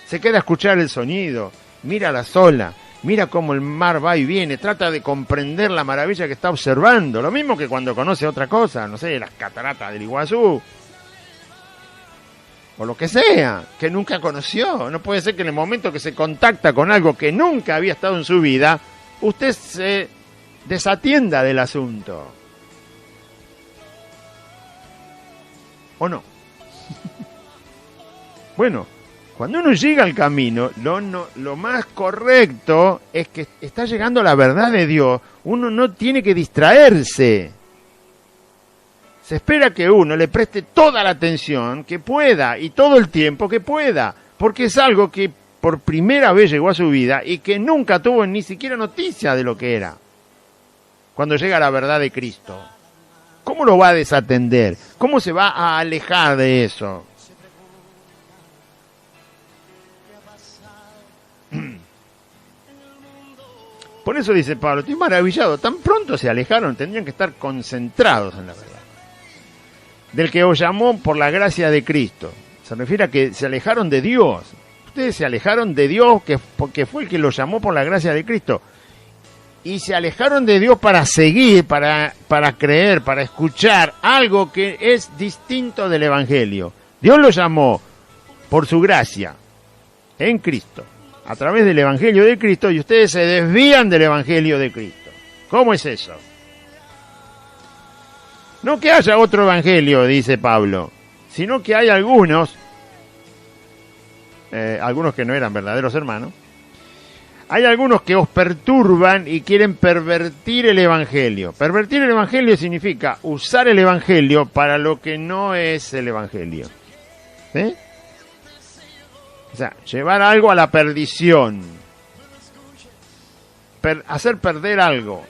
Se queda a escuchar el sonido, mira las olas, mira cómo el mar va y viene, trata de comprender la maravilla que está observando. Lo mismo que cuando conoce otra cosa, no sé, las cataratas del Iguazú. o lo que sea, que nunca conoció. No puede ser que en el momento que se contacta con algo que nunca había estado en su vida, usted se desatienda del asunto. ¿O no? Bueno, cuando uno llega al camino, lo más correcto es que está llegando a la verdad de Dios. Uno no tiene que distraerse. Se espera que uno le preste toda la atención que pueda y todo el tiempo que pueda, porque es algo que por primera vez llegó a su vida y que nunca tuvo ni siquiera noticia de lo que era. Cuando llega la verdad de Cristo, ¿cómo lo va a desatender? ¿Cómo se va a alejar de eso? Por eso dice Pablo, estoy maravillado, tan pronto se alejaron, tendrían que estar concentrados en la verdad. Del que os llamó por la gracia de Cristo. Se refiere a que se alejaron de Dios. Ustedes se alejaron de Dios porque fue el que los llamó por la gracia de Cristo. Y se alejaron de Dios para seguir, para creer, para escuchar algo que es distinto del Evangelio. Dios los llamó por su gracia en Cristo, a través del Evangelio de Cristo, y ustedes se desvían del Evangelio de Cristo. ¿Cómo es eso? No que haya otro Evangelio, dice Pablo, sino que hay algunos que no eran verdaderos hermanos, hay algunos que os perturban y quieren pervertir el Evangelio. Pervertir el Evangelio significa usar el Evangelio para lo que no es el Evangelio. ¿Sí? O sea, llevar algo a la perdición. Hacer perder algo.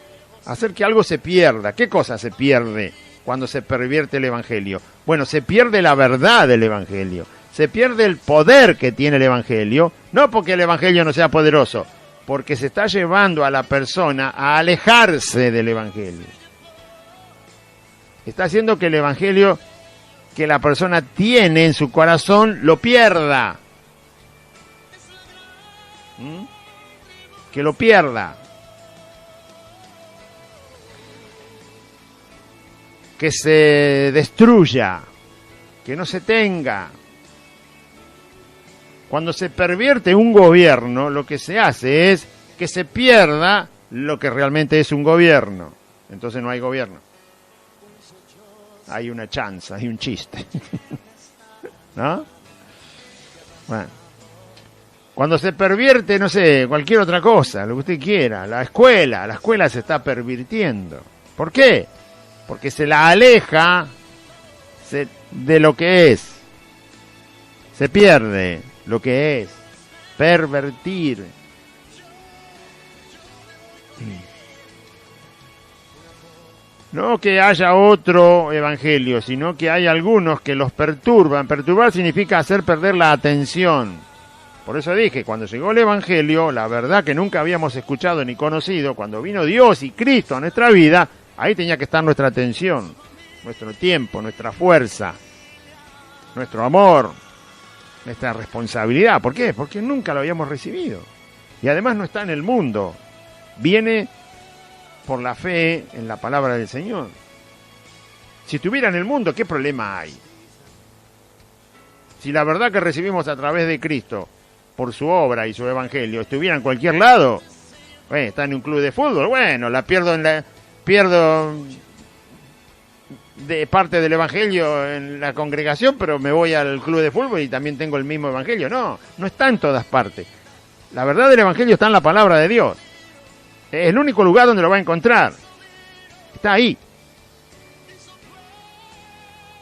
Hacer que algo se pierda. ¿Qué cosa se pierde cuando se pervierte el Evangelio? Bueno, se pierde la verdad del Evangelio. Se pierde el poder que tiene el Evangelio. No porque el Evangelio no sea poderoso, porque se está llevando a la persona a alejarse del Evangelio. Está haciendo que el Evangelio que la persona tiene en su corazón lo pierda. Que lo pierda. Que se destruya. Que no se tenga. Cuando se pervierte un gobierno, lo que se hace es que se pierda lo que realmente es un gobierno. Entonces no hay gobierno. Hay una chanza, hay un chiste. ¿No? Bueno. Cuando se pervierte, no sé, cualquier otra cosa, lo que usted quiera, la escuela se está pervirtiendo. ¿Por qué? Porque se la aleja de lo que es. Se pierde lo que es. Pervertir. No que haya otro evangelio, sino que hay algunos que los perturban. Perturbar significa hacer perder la atención. Por eso dije, cuando llegó el evangelio, la verdad que nunca habíamos escuchado ni conocido, cuando vino Dios y Cristo a nuestra vida, ahí tenía que estar nuestra atención, nuestro tiempo, nuestra fuerza, nuestro amor, nuestra responsabilidad. ¿Por qué? Porque nunca lo habíamos recibido. Y además no está en el mundo. Viene por la fe en la palabra del Señor. Si estuviera en el mundo, ¿qué problema hay? Si la verdad que recibimos a través de Cristo, por su obra y su evangelio, estuviera en cualquier lado, está en un club de fútbol, bueno, pierdo de parte del evangelio en la congregación, pero me voy al club de fútbol y también tengo el mismo evangelio. No está en todas partes. La verdad del evangelio está en la palabra de Dios. Es el único lugar donde lo va a encontrar. Está ahí.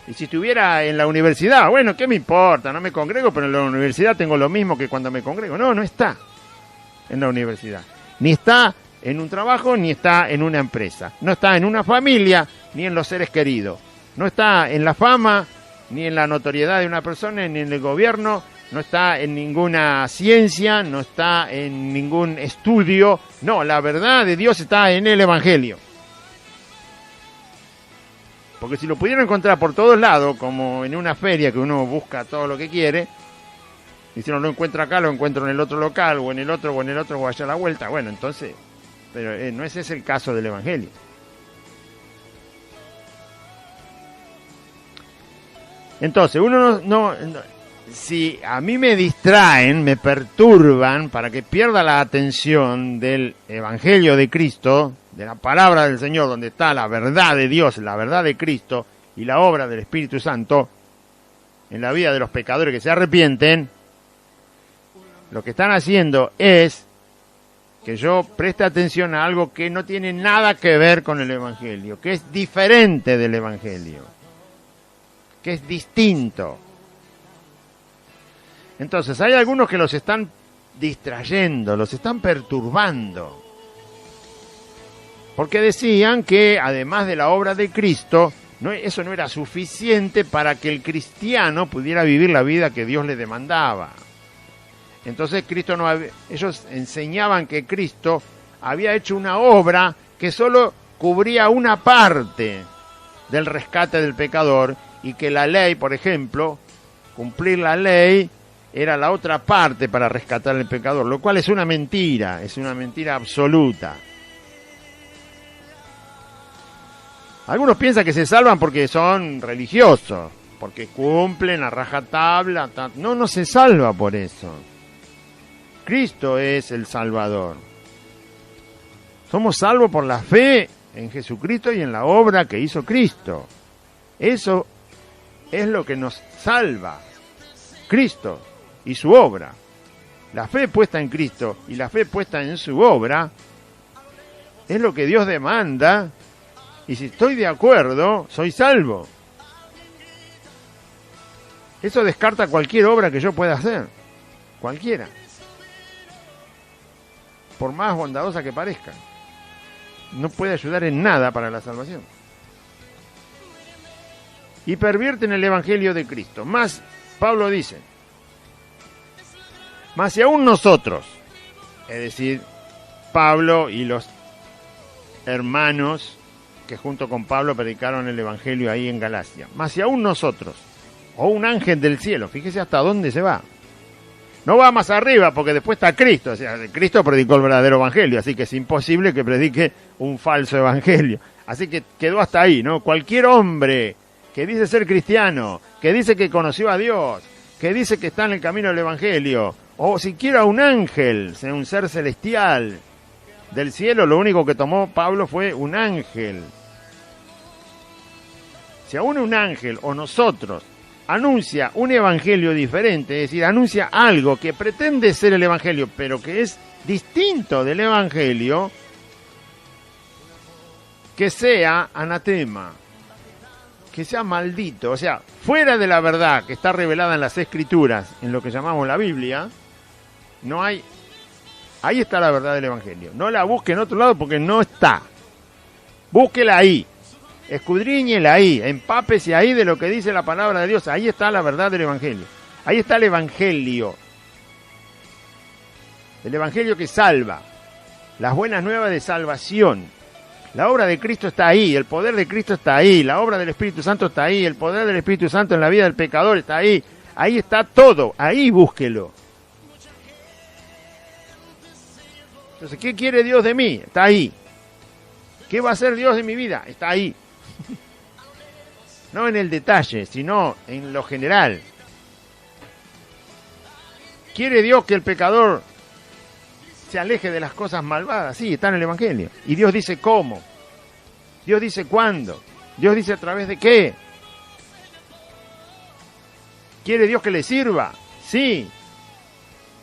Y si estuviera en la universidad, bueno, ¿qué me importa? No me congrego, pero en la universidad tengo lo mismo que cuando me congrego. No está en la universidad. Ni está en un trabajo, ni está en una empresa. No está en una familia, ni en los seres queridos. No está en la fama, ni en la notoriedad de una persona, ni en el gobierno. No está en ninguna ciencia, no está en ningún estudio. No, la verdad de Dios está en el evangelio. Porque si lo pudiera encontrar por todos lados, como en una feria que uno busca todo lo que quiere, y si no lo encuentra acá, lo encuentro en el otro local, o en el otro, o allá a la vuelta, bueno, entonces, pero no ese es el caso del evangelio. Entonces, uno si a mí me distraen, me perturban para que pierda la atención del Evangelio de Cristo, de la palabra del Señor, donde está la verdad de Dios, la verdad de Cristo y la obra del Espíritu Santo en la vida de los pecadores que se arrepienten, lo que están haciendo es que yo preste atención a algo que no tiene nada que ver con el Evangelio, que es diferente del Evangelio, que es distinto. Entonces, hay algunos que los están distrayendo, los están perturbando, porque decían que además de la obra de Cristo, eso no era suficiente para que el cristiano pudiera vivir la vida que Dios le demandaba. Entonces ellos enseñaban que Cristo había hecho una obra que solo cubría una parte del rescate del pecador y que la ley, por ejemplo, cumplir la ley era la otra parte para rescatar al pecador, lo cual es una mentira absoluta. Algunos piensan que se salvan porque son religiosos, porque cumplen a rajatabla. No se salva por eso. Cristo es el Salvador. Somos salvos por la fe en Jesucristo y en la obra que hizo Cristo. Eso es lo que nos salva. Cristo y su obra. La fe puesta en Cristo y la fe puesta en su obra es lo que Dios demanda. Y si estoy de acuerdo, soy salvo. Eso descarta cualquier obra que yo pueda hacer. Cualquiera. Por más bondadosa que parezca. No puede ayudar en nada para la salvación. Y pervierten el Evangelio de Cristo. Más, Pablo dice, más si aún nosotros, es decir, Pablo y los hermanos que junto con Pablo predicaron el Evangelio ahí en Galacia, más si aún nosotros, o un ángel del cielo, fíjese hasta dónde se va. No va más arriba porque después está Cristo, o sea, Cristo predicó el verdadero Evangelio, así que es imposible que predique un falso Evangelio. Así que quedó hasta ahí, ¿no? Cualquier hombre que dice ser cristiano, que dice que conoció a Dios, que dice que está en el camino del Evangelio, o siquiera un ángel, sea un ser celestial del cielo, lo único que tomó Pablo fue un ángel. Si aún un ángel o nosotros anuncia un evangelio diferente, es decir, anuncia algo que pretende ser el evangelio, pero que es distinto del evangelio, que sea anatema, que sea maldito, o sea, fuera de la verdad que está revelada en las Escrituras, en lo que llamamos la Biblia, no hay. Ahí está la verdad del evangelio. No la busque en otro lado porque no está. Búsquela ahí. Escudriñela ahí, empápese ahí de lo que dice la palabra de Dios. Ahí está la verdad del evangelio. Ahí está el evangelio. El evangelio que salva. Las buenas nuevas de salvación. La obra de Cristo está ahí, el poder de Cristo está ahí, la obra del Espíritu Santo está ahí, el poder del Espíritu Santo en la vida del pecador está ahí. Ahí está todo, ahí búsquelo. Entonces, ¿qué quiere Dios de mí? Está ahí. ¿Qué va a hacer Dios de mi vida? Está ahí. No en el detalle, sino en lo general. ¿Quiere Dios que el pecador se aleje de las cosas malvadas? Sí, está en el Evangelio. Y Dios dice cómo. Dios dice cuándo. Dios dice a través de qué. ¿Quiere Dios que le sirva? Sí.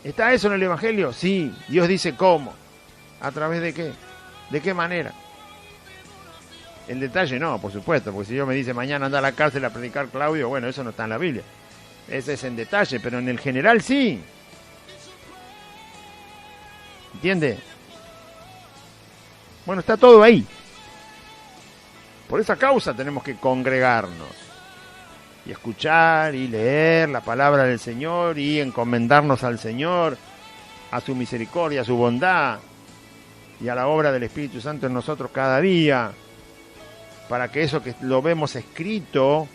¿Está eso en el Evangelio? Sí. Dios dice cómo. ¿A través de qué? ¿De qué manera? El detalle no, por supuesto, porque si yo me dice mañana anda a la cárcel a predicar Claudio, bueno, eso no está en la Biblia. Ese es en detalle, pero en el general sí. ¿Entiende? Bueno, está todo ahí. Por esa causa tenemos que congregarnos y escuchar y leer la palabra del Señor y encomendarnos al Señor, a su misericordia, a su bondad y a la obra del Espíritu Santo en nosotros cada día, para que eso que lo vemos escrito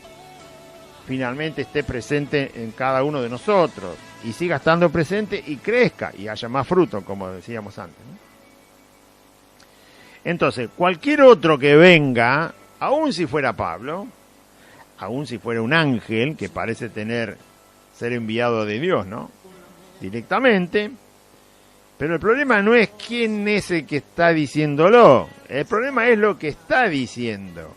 finalmente esté presente en cada uno de nosotros y siga estando presente y crezca y haya más fruto, como decíamos antes, ¿no? Entonces, cualquier otro que venga, aun si fuera Pablo, aun si fuera un ángel que parece tener ser enviado de Dios, ¿no? Directamente. Pero el problema no es quién es el que está diciéndolo. El problema es lo que está diciendo.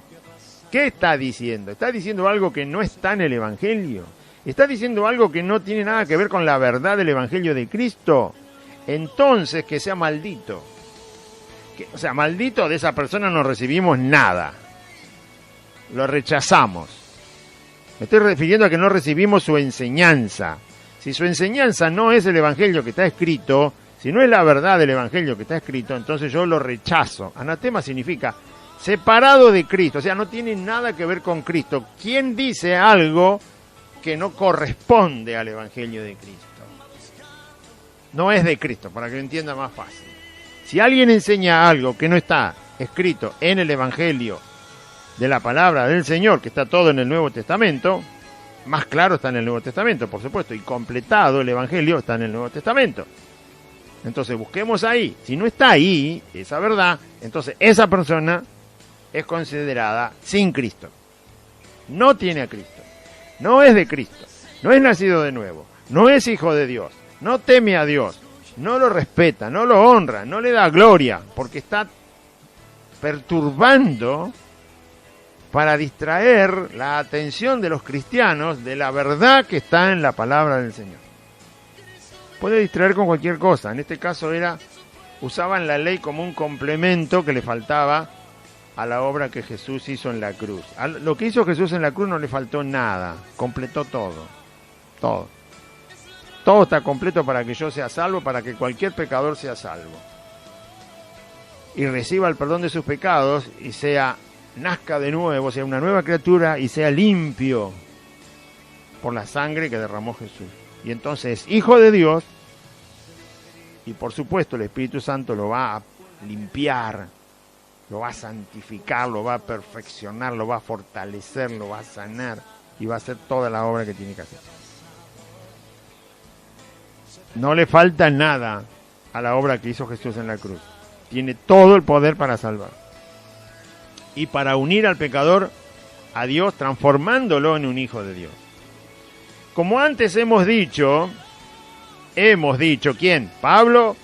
¿Qué está diciendo? ¿Está diciendo algo que no está en el Evangelio? ¿Está diciendo algo que no tiene nada que ver con la verdad del Evangelio de Cristo? Entonces que sea maldito. O sea, maldito de esa persona no recibimos nada. Lo rechazamos. Me estoy refiriendo a que no recibimos su enseñanza. Si su enseñanza no es el Evangelio que está escrito, si no es la verdad del Evangelio que está escrito, entonces yo lo rechazo. Anatema significa separado de Cristo, o sea, no tiene nada que ver con Cristo. ¿Quién dice algo que no corresponde al Evangelio de Cristo? No es de Cristo, para que lo entienda más fácil. Si alguien enseña algo que no está escrito en el Evangelio de la palabra del Señor, que está todo en el Nuevo Testamento, más claro está en el Nuevo Testamento, por supuesto, y completado el Evangelio está en el Nuevo Testamento. Entonces busquemos ahí. Si no está ahí esa verdad, entonces esa persona es considerada sin Cristo. No tiene a Cristo. No es de Cristo. No es nacido de nuevo. No es hijo de Dios. No teme a Dios. No lo respeta. No lo honra. No le da gloria. Porque está perturbando para distraer la atención de los cristianos de la verdad que está en la palabra del Señor. Puede distraer con cualquier cosa. En este caso usaban la ley como un complemento que le faltaba a la obra que Jesús hizo en la cruz. A lo que hizo Jesús en la cruz no le faltó nada. Completó todo. Todo. Todo está completo para que yo sea salvo, para que cualquier pecador sea salvo. Y reciba el perdón de sus pecados y nazca de nuevo, sea una nueva criatura y sea limpio por la sangre que derramó Jesús. Y entonces es hijo de Dios y por supuesto el Espíritu Santo lo va a limpiar, lo va a santificar, lo va a perfeccionar, lo va a fortalecer, lo va a sanar y va a hacer toda la obra que tiene que hacer. No le falta nada a la obra que hizo Jesús en la cruz. Tiene todo el poder para salvar y para unir al pecador a Dios, transformándolo en un hijo de Dios. Como antes hemos dicho, ¿quién? Pablo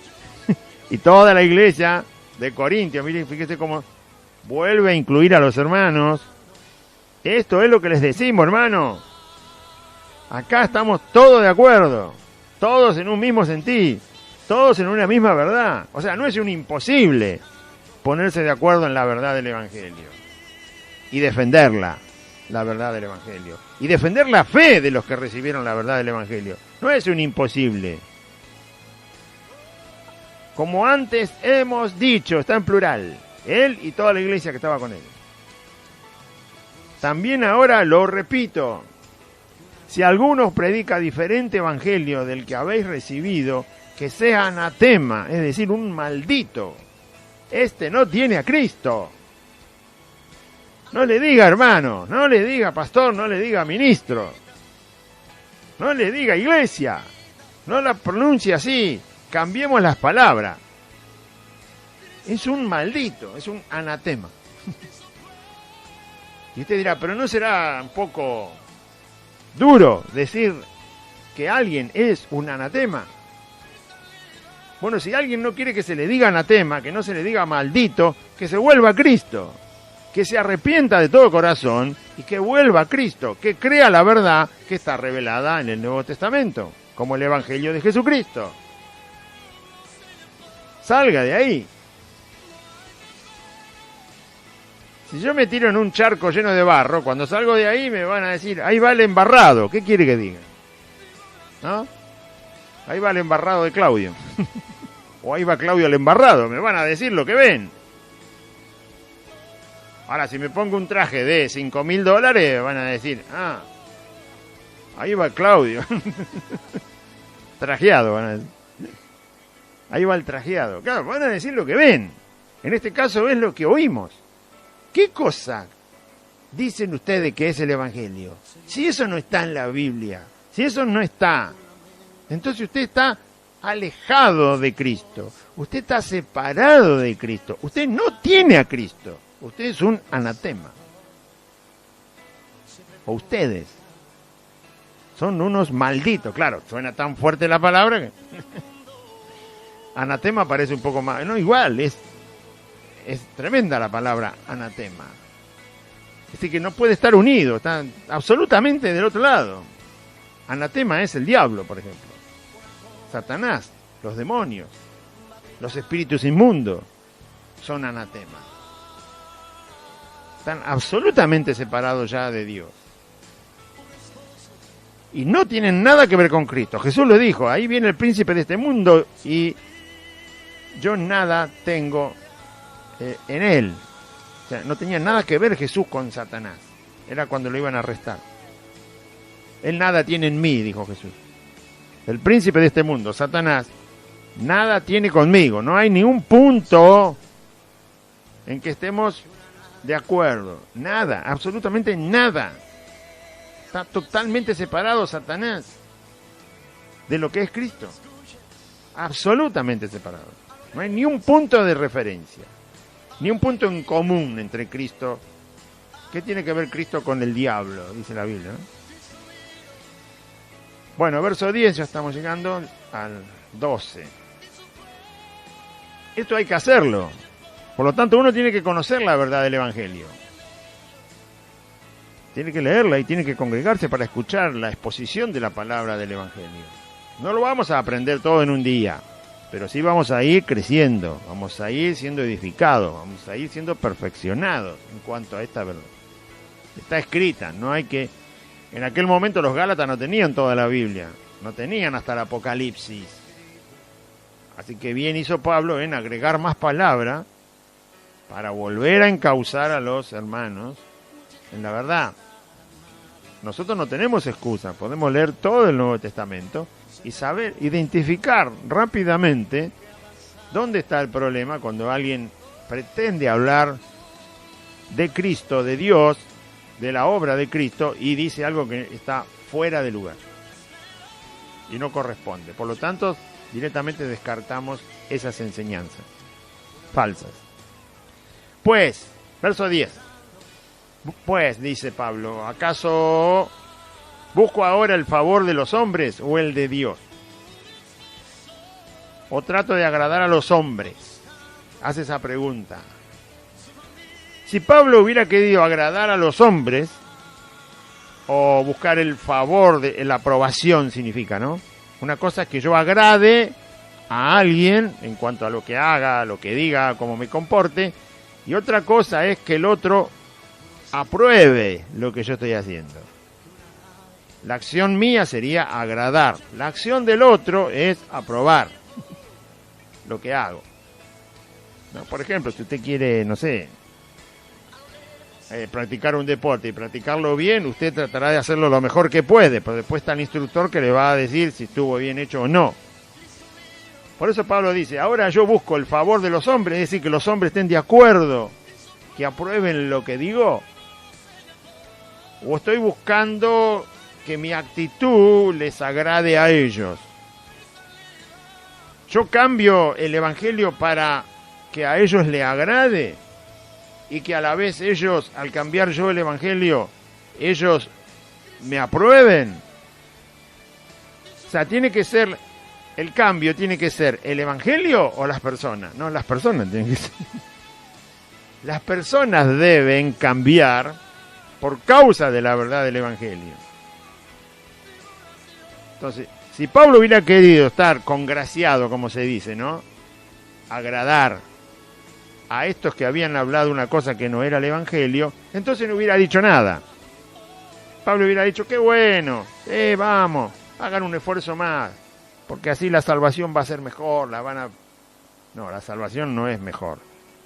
y toda la iglesia de Corintios. Miren, fíjense cómo vuelve a incluir a los hermanos. Esto es lo que les decimos, hermano. Acá estamos todos de acuerdo, todos en un mismo sentir, todos en una misma verdad. O sea, no es un imposible ponerse de acuerdo en la verdad del Evangelio y defenderla. La verdad del Evangelio y defender la fe de los que recibieron la verdad del Evangelio. No es un imposible. Como antes hemos dicho, está en plural, él y toda la iglesia que estaba con él. También ahora lo repito, si alguno predica diferente evangelio del que habéis recibido, que sea anatema, es decir, un maldito. Este no tiene a Cristo. No le diga hermano, no le diga pastor, no le diga ministro, no le diga iglesia, no la pronuncie así, cambiemos las palabras. Es un maldito, es un anatema. Y usted dirá, pero ¿no será un poco duro decir que alguien es un anatema? Bueno, si alguien no quiere que se le diga anatema, que no se le diga maldito, que se vuelva a Cristo. Que se arrepienta de todo corazón y que vuelva a Cristo, que crea la verdad que está revelada en el Nuevo Testamento, como el Evangelio de Jesucristo. Salga de ahí. Si yo me tiro en un charco lleno de barro, cuando salgo de ahí me van a decir, ahí va el embarrado. ¿Qué quiere que diga? ¿No? Ahí va el embarrado de Claudio. O ahí va Claudio el embarrado. Me van a decir lo que ven. Ahora, si me pongo un traje de $5.000, van a decir, ahí va Claudio. Trajeado, van a decir. Ahí va el trajeado. Claro, van a decir lo que ven. En este caso es lo que oímos. ¿Qué cosa dicen ustedes que es el Evangelio? Si eso no está en la Biblia, si eso no está, entonces usted está alejado de Cristo. Usted está separado de Cristo. Usted no tiene a Cristo. Usted es un anatema. O ustedes son unos malditos. Claro, suena tan fuerte la palabra que anatema parece un poco más, no, igual, es tremenda la palabra anatema. Es decir, que no puede estar unido, está absolutamente del otro lado. Anatema es el diablo, por ejemplo. Satanás, los demonios, los espíritus inmundos son anatema. Están absolutamente separados ya de Dios. Y no tienen nada que ver con Cristo. Jesús lo dijo, ahí viene el príncipe de este mundo y yo nada tengo en él. O sea, no tenía nada que ver Jesús con Satanás. Era cuando lo iban a arrestar. Él nada tiene en mí, dijo Jesús. El príncipe de este mundo, Satanás, nada tiene conmigo. No hay ni un punto en que estemos de acuerdo. Nada, absolutamente nada. Está totalmente separado Satanás de lo que es Cristo. Absolutamente separado. No hay ni un punto de referencia. Ni un punto en común entre Cristo. ¿Qué tiene que ver Cristo con el diablo? Dice la Biblia, ¿no? Bueno, verso 10, ya estamos llegando al 12. Esto hay que hacerlo. Por lo tanto, uno tiene que conocer la verdad del Evangelio. Tiene que leerla y tiene que congregarse para escuchar la exposición de la palabra del Evangelio. No lo vamos a aprender todo en un día, pero sí vamos a ir creciendo, vamos a ir siendo edificados, vamos a ir siendo perfeccionados en cuanto a esta verdad. Está escrita, no hay que... En aquel momento los Gálatas no tenían toda la Biblia, no tenían hasta el Apocalipsis. Así que bien hizo Pablo en agregar más palabra para volver a encauzar a los hermanos en la verdad. Nosotros no tenemos excusa, podemos leer todo el Nuevo Testamento y saber identificar rápidamente dónde está el problema cuando alguien pretende hablar de Cristo, de Dios, de la obra de Cristo y dice algo que está fuera de lugar y no corresponde. Por lo tanto, directamente descartamos esas enseñanzas falsas. Pues, verso 10. Pues, dice Pablo, ¿acaso busco ahora el favor de los hombres o el de Dios? ¿O trato de agradar a los hombres? Hace esa pregunta. Si Pablo hubiera querido agradar a los hombres, o buscar el favor, la aprobación significa, ¿no? Una cosa es que yo agrade a alguien en cuanto a lo que haga, lo que diga, cómo me comporte, y otra cosa es que el otro apruebe lo que yo estoy haciendo. La acción mía sería agradar, la acción del otro es aprobar lo que hago. ¿No? Por ejemplo, si usted quiere, no sé, practicar un deporte y practicarlo bien, usted tratará de hacerlo lo mejor que puede, pero después está el instructor que le va a decir si estuvo bien hecho o no. Por eso Pablo dice, ahora yo busco el favor de los hombres, es decir, que los hombres estén de acuerdo, que aprueben lo que digo, o estoy buscando que mi actitud les agrade a ellos. Yo cambio el evangelio para que a ellos le agrade y que a la vez ellos, al cambiar yo el evangelio, ellos me aprueben. O sea, tiene que ser, el cambio tiene que ser el evangelio o las personas. No, las personas tienen que ser. Las personas deben cambiar por causa de la verdad del evangelio. Entonces, si Pablo hubiera querido estar congraciado, como se dice, ¿no? Agradar a estos que habían hablado una cosa que no era el evangelio, entonces no hubiera dicho nada. Pablo hubiera dicho, qué bueno, vamos, hagan un esfuerzo más, porque así la salvación va a ser mejor, No, la salvación no es mejor,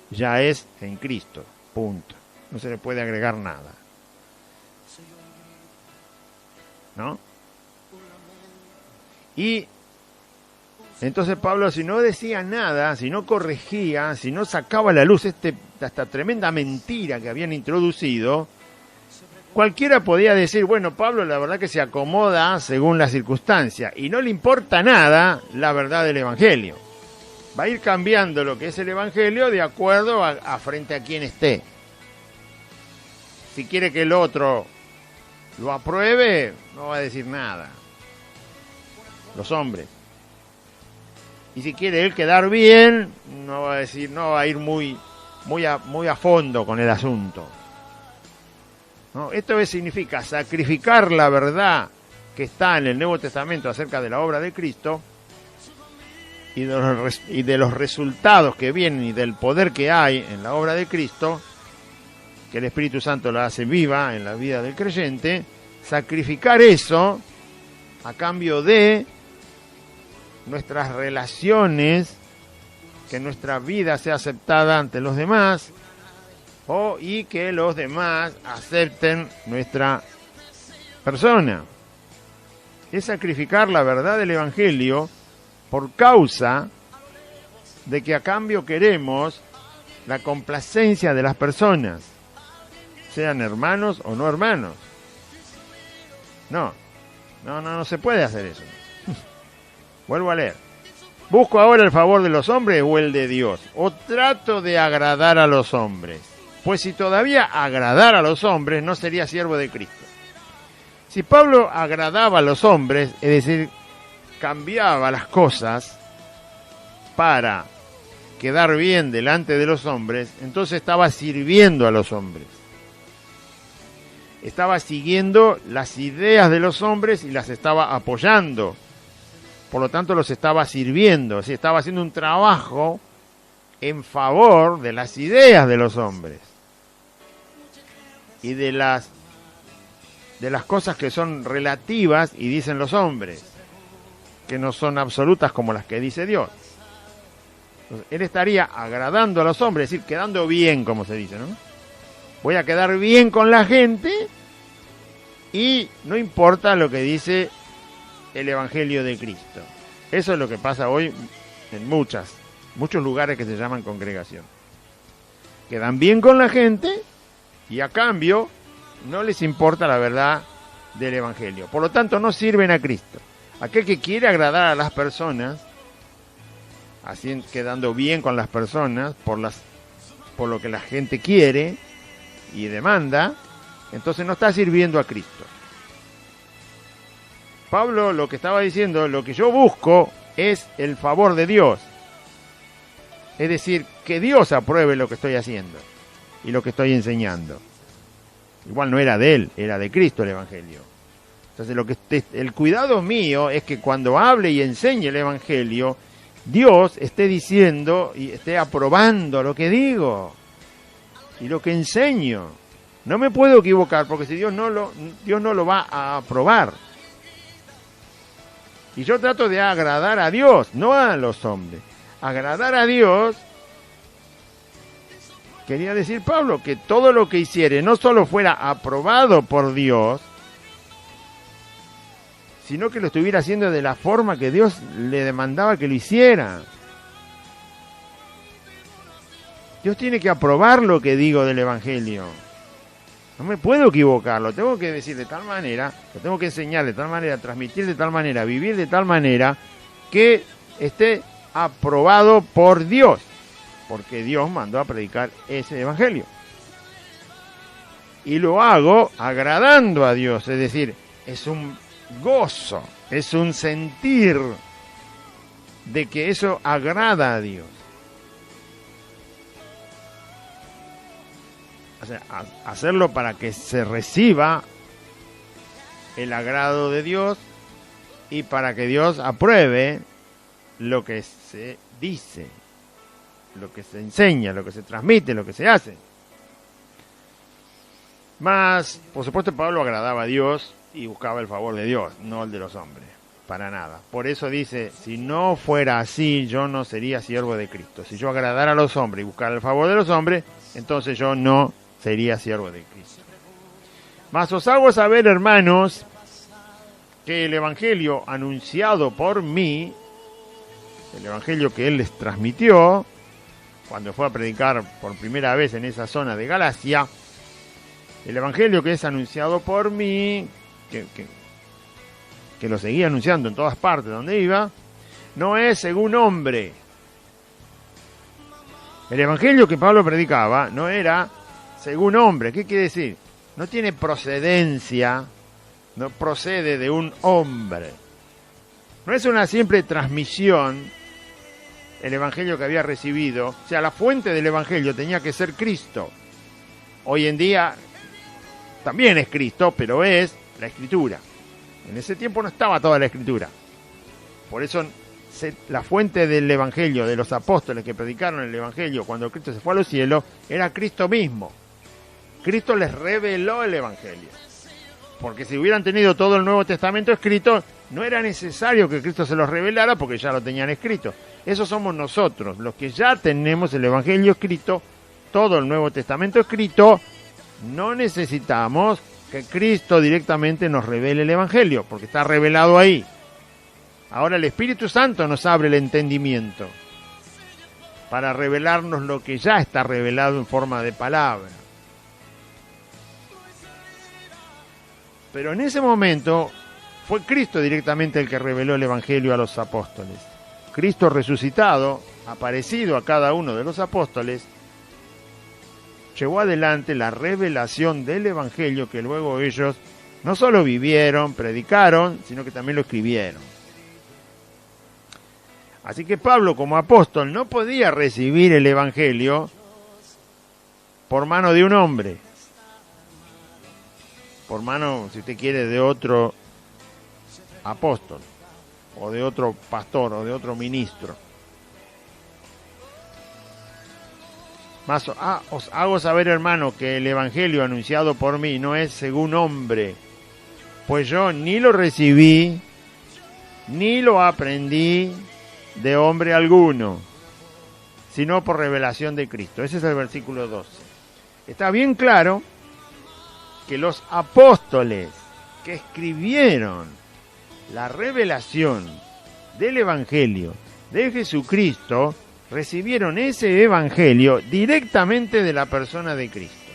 ya es en Cristo, punto. No se le puede agregar nada. ¿No? Y entonces Pablo, si no decía nada, si no corregía, si no sacaba a la luz esta tremenda mentira que habían introducido, cualquiera podía decir, bueno, Pablo la verdad que se acomoda según la circunstancia y no le importa nada la verdad del evangelio. Va a ir cambiando lo que es el evangelio de acuerdo a frente a quien esté. Si quiere que el otro lo apruebe, no va a decir nada. Los hombres. Y si quiere él quedar bien, no va a decir, no va a ir muy a fondo con el asunto. ¿No? Esto significa sacrificar la verdad que está en el Nuevo Testamento acerca de la obra de Cristo y de los resultados que vienen y del poder que hay en la obra de Cristo, que el Espíritu Santo la hace viva en la vida del creyente, sacrificar eso a cambio de nuestras relaciones, que nuestra vida sea aceptada ante los demás, y que los demás acepten nuestra persona. Es sacrificar la verdad del Evangelio por causa de que a cambio queremos la complacencia de las personas, sean hermanos o no hermanos. No se puede hacer eso. Vuelvo a leer. ¿Busco ahora el favor de los hombres o el de Dios? ¿O trato de agradar a los hombres? Pues si todavía agradara a los hombres, no sería siervo de Cristo. Si Pablo agradaba a los hombres, es decir, cambiaba las cosas para quedar bien delante de los hombres, entonces estaba sirviendo a los hombres. Estaba siguiendo las ideas de los hombres y las estaba apoyando. Por lo tanto, los estaba sirviendo. ¿Sí? Estaba haciendo un trabajo en favor de las ideas de los hombres y de las cosas que son relativas y dicen los hombres, que no son absolutas como las que dice Dios. Entonces, él estaría agradando a los hombres, es decir, quedando bien, como se dice, ¿no? Voy a quedar bien con la gente y no importa lo que dice el Evangelio de Cristo. Eso es lo que pasa hoy en muchos lugares que se llaman congregación. Quedan bien con la gente y a cambio no les importa la verdad del Evangelio. Por lo tanto, no sirven a Cristo. Aquel que quiere agradar a las personas, así quedando bien con las personas, por lo que la gente quiere y demanda, entonces no está sirviendo a Cristo. Pablo lo que estaba diciendo, lo que yo busco es el favor de Dios. Es decir, que Dios apruebe lo que estoy haciendo y lo que estoy enseñando. Igual no era de él, era de Cristo el Evangelio. Entonces el cuidado mío es que cuando hable y enseñe el Evangelio, Dios esté diciendo y esté aprobando lo que digo y lo que enseño. No me puedo equivocar porque si Dios no lo va a aprobar. Y yo trato de agradar a Dios, no a los hombres. Agradar a Dios, quería decir Pablo, que todo lo que hiciere no solo fuera aprobado por Dios, sino que lo estuviera haciendo de la forma que Dios le demandaba que lo hiciera. Dios tiene que aprobar lo que digo del Evangelio. No me puedo equivocar, lo tengo que decir de tal manera, lo tengo que enseñar de tal manera, transmitir de tal manera, vivir de tal manera, que esté aprobado por Dios, porque Dios mandó a predicar ese Evangelio. Y lo hago agradando a Dios, es decir, es un gozo, es un sentir de que eso agrada a Dios. O sea, hacerlo para que se reciba el agrado de Dios y para que Dios apruebe lo que se dice, lo que se enseña, lo que se transmite, lo que se hace. Mas, por supuesto, Pablo agradaba a Dios y buscaba el favor de Dios, no el de los hombres, para nada. Por eso dice, si no fuera así, yo no sería siervo de Cristo. Si yo agradara a los hombres y buscara el favor de los hombres, entonces yo no sería siervo de Cristo. Mas os hago saber, hermanos, que el Evangelio anunciado por mí, el Evangelio que él les transmitió, cuando fue a predicar por primera vez en esa zona de Galacia, el Evangelio que es anunciado por mí, que lo seguía anunciando en todas partes donde iba, no es según hombre. El Evangelio que Pablo predicaba no era según hombre. ¿Qué quiere decir? No tiene procedencia no procede de un hombre. No es una simple transmisión el evangelio que había recibido. O sea, la fuente del evangelio tenía que ser Cristo. Hoy en día también es Cristo, pero es la Escritura. En ese tiempo no estaba toda la Escritura. Por eso la fuente del evangelio, de los apóstoles que predicaron el evangelio cuando Cristo se fue a los cielos, era Cristo mismo. Cristo les reveló el evangelio. Porque si hubieran tenido todo el Nuevo Testamento escrito, no era necesario que Cristo se los revelara porque ya lo tenían escrito. Esos somos nosotros, los que ya tenemos el evangelio escrito, todo el Nuevo Testamento escrito. No necesitamos que Cristo directamente nos revele el evangelio, porque está revelado ahí. Ahora el Espíritu Santo nos abre el entendimiento para revelarnos lo que ya está revelado en forma de palabra. Pero en ese momento fue Cristo directamente el que reveló el evangelio a los apóstoles. Cristo resucitado, aparecido a cada uno de los apóstoles, llevó adelante la revelación del evangelio que luego ellos no solo vivieron, predicaron, sino que también lo escribieron. Así que Pablo, como apóstol, no podía recibir el evangelio por mano de un hombre, por mano, si usted quiere, de otro apóstol, o de otro pastor, o de otro ministro. Mas os hago saber, hermano, que el evangelio anunciado por mí no es según hombre, pues yo ni lo recibí, ni lo aprendí de hombre alguno, sino por revelación de Cristo. Ese es el versículo 12. Está bien claro que los apóstoles que escribieron la revelación del evangelio de Jesucristo recibieron ese evangelio directamente de la persona de Cristo.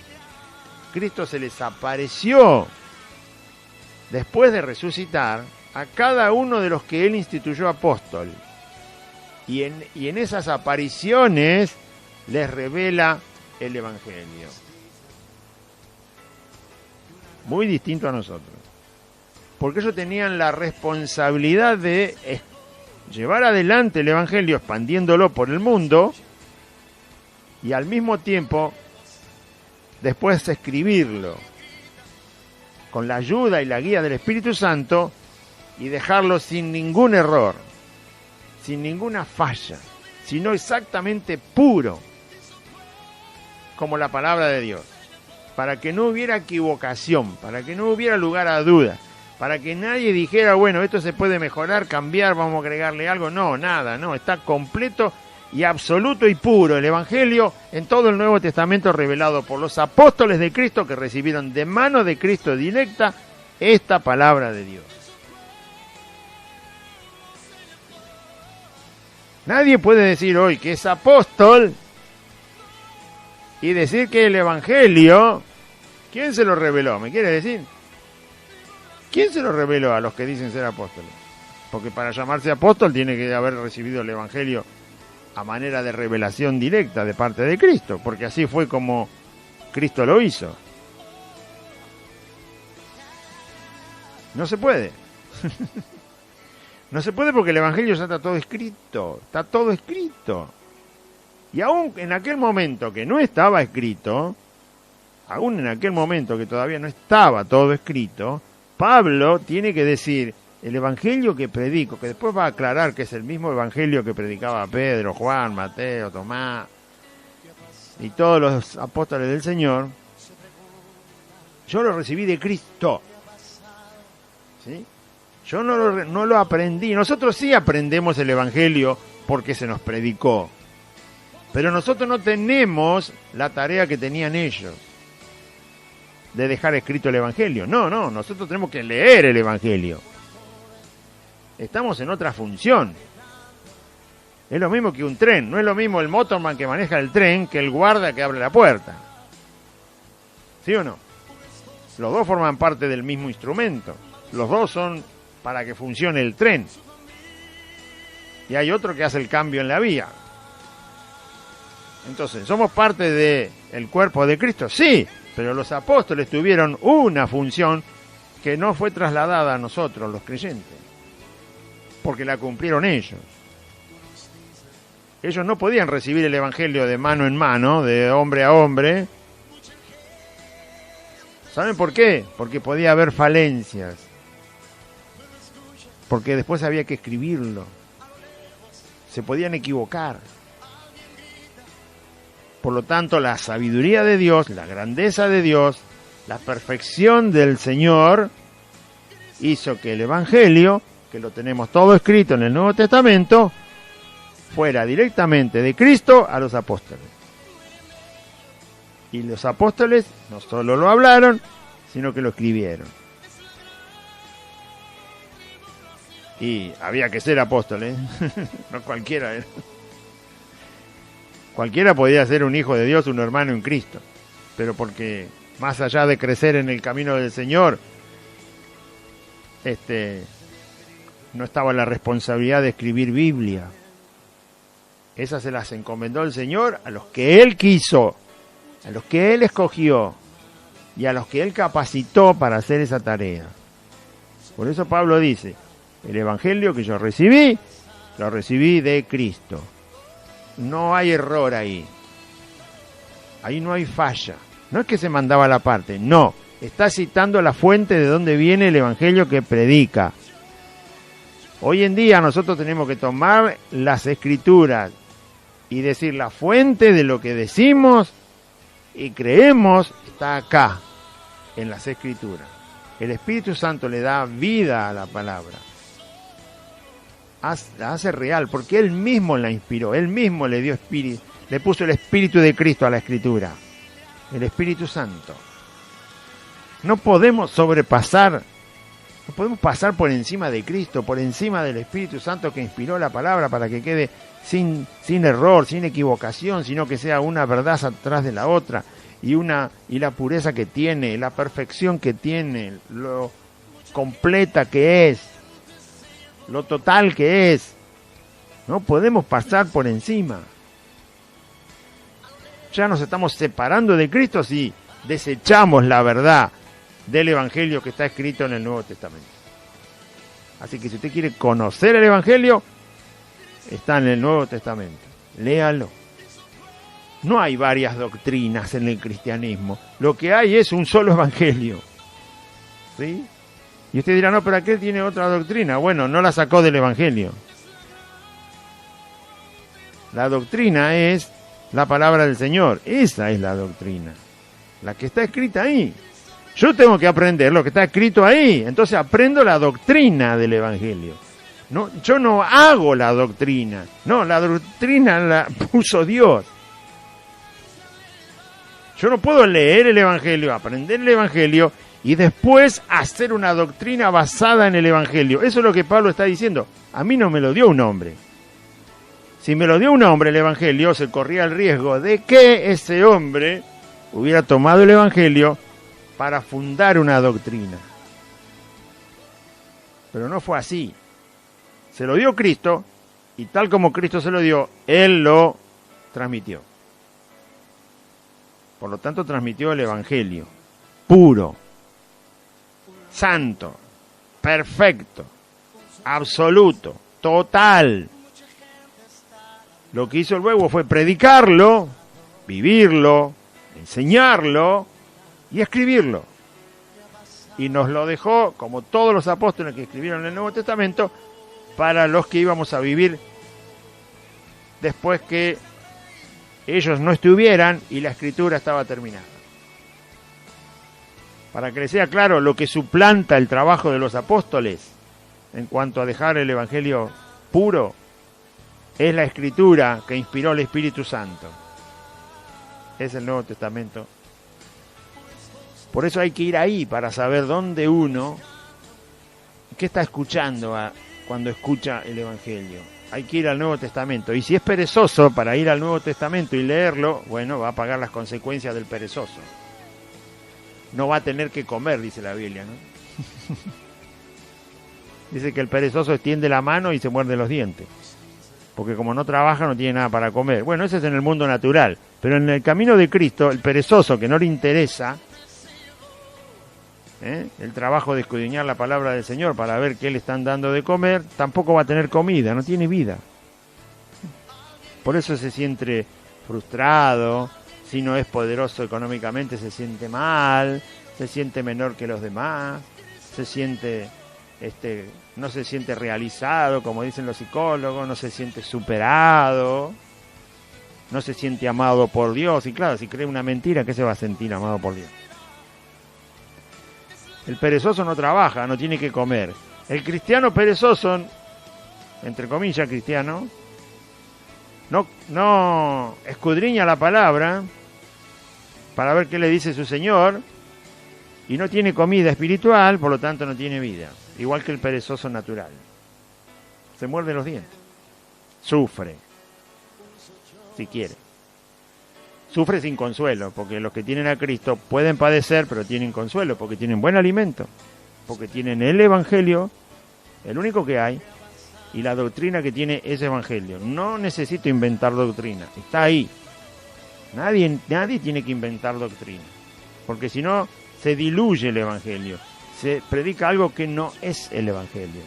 Cristo se les apareció después de resucitar a cada uno de los que él instituyó apóstol. Y en esas apariciones les revela el evangelio. Muy distinto a nosotros. Porque ellos tenían la responsabilidad de llevar adelante el evangelio, expandiéndolo por el mundo, y al mismo tiempo después escribirlo con la ayuda y la guía del Espíritu Santo y dejarlo sin ningún error, sin ninguna falla, sino exactamente puro, como la palabra de Dios, para que no hubiera equivocación, para que no hubiera lugar a duda, para que nadie dijera, bueno, esto se puede mejorar, cambiar, vamos a agregarle algo. No, nada, no, está completo y absoluto y puro el Evangelio en todo el Nuevo Testamento revelado por los apóstoles de Cristo que recibieron de mano de Cristo directa esta palabra de Dios. Nadie puede decir hoy que es apóstol y decir que el Evangelio, ¿quién se lo reveló? ¿Me quiere decir? ¿Quién se lo reveló a los que dicen ser apóstoles? Porque para llamarse apóstol tiene que haber recibido el Evangelio a manera de revelación directa de parte de Cristo, porque así fue como Cristo lo hizo. No se puede. No se puede porque el Evangelio ya está todo escrito, está todo escrito. Y aún en aquel momento que no estaba escrito, aún en aquel momento que todavía no estaba todo escrito, Pablo tiene que decir, el Evangelio que predico, que después va a aclarar que es el mismo Evangelio que predicaba Pedro, Juan, Mateo, Tomás y todos los apóstoles del Señor, yo lo recibí de Cristo. ¿Sí? Yo no lo aprendí. Nosotros sí aprendemos el Evangelio porque se nos predicó. Pero nosotros no tenemos la tarea que tenían ellos de dejar escrito el Evangelio. No, nosotros tenemos que leer el Evangelio. Estamos en otra función. Es lo mismo que un tren. No es lo mismo el motorman que maneja el tren que el guarda que abre la puerta. ¿Sí o no? Los dos forman parte del mismo instrumento. Los dos son para que funcione el tren. Y hay otro que hace el cambio en la vía. Entonces, ¿somos parte del cuerpo de Cristo? Sí, pero los apóstoles tuvieron una función que no fue trasladada a nosotros, los creyentes, porque la cumplieron ellos. Ellos no podían recibir el Evangelio de mano en mano, de hombre a hombre. ¿Saben por qué? Porque podía haber falencias. Porque después había que escribirlo. Se podían equivocar. Por lo tanto, la sabiduría de Dios, la grandeza de Dios, la perfección del Señor, hizo que el Evangelio, que lo tenemos todo escrito en el Nuevo Testamento, fuera directamente de Cristo a los apóstoles. Y los apóstoles no solo lo hablaron, sino que lo escribieron. Y había que ser apóstoles, no cualquiera era. Cualquiera podía ser un hijo de Dios, un hermano en Cristo, pero porque más allá de crecer en el camino del Señor, no estaba la responsabilidad de escribir Biblia. Esas se las encomendó el Señor a los que Él quiso, a los que Él escogió y a los que Él capacitó para hacer esa tarea. Por eso Pablo dice, el Evangelio que yo recibí, lo recibí de Cristo. No hay error ahí. Ahí no hay falla. No es que se mandaba la parte, no. Está citando la fuente de donde viene el Evangelio que predica. Hoy en día nosotros tenemos que tomar las Escrituras y decir la fuente de lo que decimos y creemos está acá, en las Escrituras. El Espíritu Santo le da vida a la palabra. La hace real, porque Él mismo la inspiró, Él mismo le dio espíritu, le puso el Espíritu de Cristo a la Escritura, el Espíritu Santo. No podemos sobrepasar, no podemos pasar por encima de Cristo, por encima del Espíritu Santo que inspiró la palabra para que quede sin error, sin equivocación, sino que sea una verdad atrás de la otra, y la pureza que tiene, la perfección que tiene, lo completa que es, lo total que es. No podemos pasar por encima. Ya nos estamos separando de Cristo si desechamos la verdad del Evangelio que está escrito en el Nuevo Testamento. Así que si usted quiere conocer el Evangelio, está en el Nuevo Testamento. Léalo. No hay varias doctrinas en el cristianismo. Lo que hay es un solo Evangelio. ¿Sí? Y usted dirá, no, pero aquel tiene otra doctrina. Bueno, no la sacó del Evangelio. La doctrina es la palabra del Señor. Esa es la doctrina. La que está escrita ahí. Yo tengo que aprender lo que está escrito ahí. Entonces aprendo la doctrina del Evangelio. No, yo no hago la doctrina. No, la doctrina la puso Dios. Yo no puedo leer el Evangelio, aprender el Evangelio y después hacer una doctrina basada en el Evangelio. Eso es lo que Pablo está diciendo. A mí no me lo dio un hombre. Si me lo dio un hombre el Evangelio, se corría el riesgo de que ese hombre hubiera tomado el Evangelio para fundar una doctrina. Pero no fue así. Se lo dio Cristo y tal como Cristo se lo dio, Él lo transmitió. Por lo tanto, transmitió el Evangelio puro, santo, perfecto, absoluto, total. Lo que hizo luego fue predicarlo, vivirlo, enseñarlo y escribirlo. Y nos lo dejó, como todos los apóstoles que escribieron el Nuevo Testamento, para los que íbamos a vivir después que ellos no estuvieran y la escritura estaba terminada. Para que les sea claro, lo que suplanta el trabajo de los apóstoles en cuanto a dejar el Evangelio puro es la escritura que inspiró el Espíritu Santo. Es el Nuevo Testamento. Por eso hay que ir ahí para saber dónde uno, qué está escuchando cuando escucha el Evangelio. Hay que ir al Nuevo Testamento. Y si es perezoso para ir al Nuevo Testamento y leerlo, bueno, va a pagar las consecuencias del perezoso. No va a tener que comer, dice la Biblia, ¿no? Dice que el perezoso extiende la mano y se muerde los dientes. Porque como no trabaja, no tiene nada para comer. Bueno, eso es en el mundo natural. Pero en el camino de Cristo, el perezoso que no le interesa el trabajo de escudriñar la palabra del Señor para ver qué le están dando de comer, tampoco va a tener comida, no tiene vida. Por eso se siente frustrado, si no es poderoso económicamente se siente mal, se siente menor que los demás, se siente, no se siente realizado, como dicen los psicólogos, no se siente superado, no se siente amado por Dios. Y claro, si cree una mentira, ¿qué se va a sentir amado por Dios? El perezoso no trabaja, no tiene que comer. El cristiano perezoso, entre comillas cristiano, no escudriña la palabra para ver qué le dice su Señor y no tiene comida espiritual, por lo tanto no tiene vida. Igual que el perezoso natural. Se muerde los dientes. Sufre, si quiere. Sufre sin consuelo, porque los que tienen a Cristo pueden padecer, pero tienen consuelo, porque tienen buen alimento, porque tienen el Evangelio, el único que hay, y la doctrina que tiene ese Evangelio. No necesito inventar doctrina, está ahí. Nadie tiene que inventar doctrina, porque si no, se diluye el Evangelio. Se predica algo que no es el Evangelio.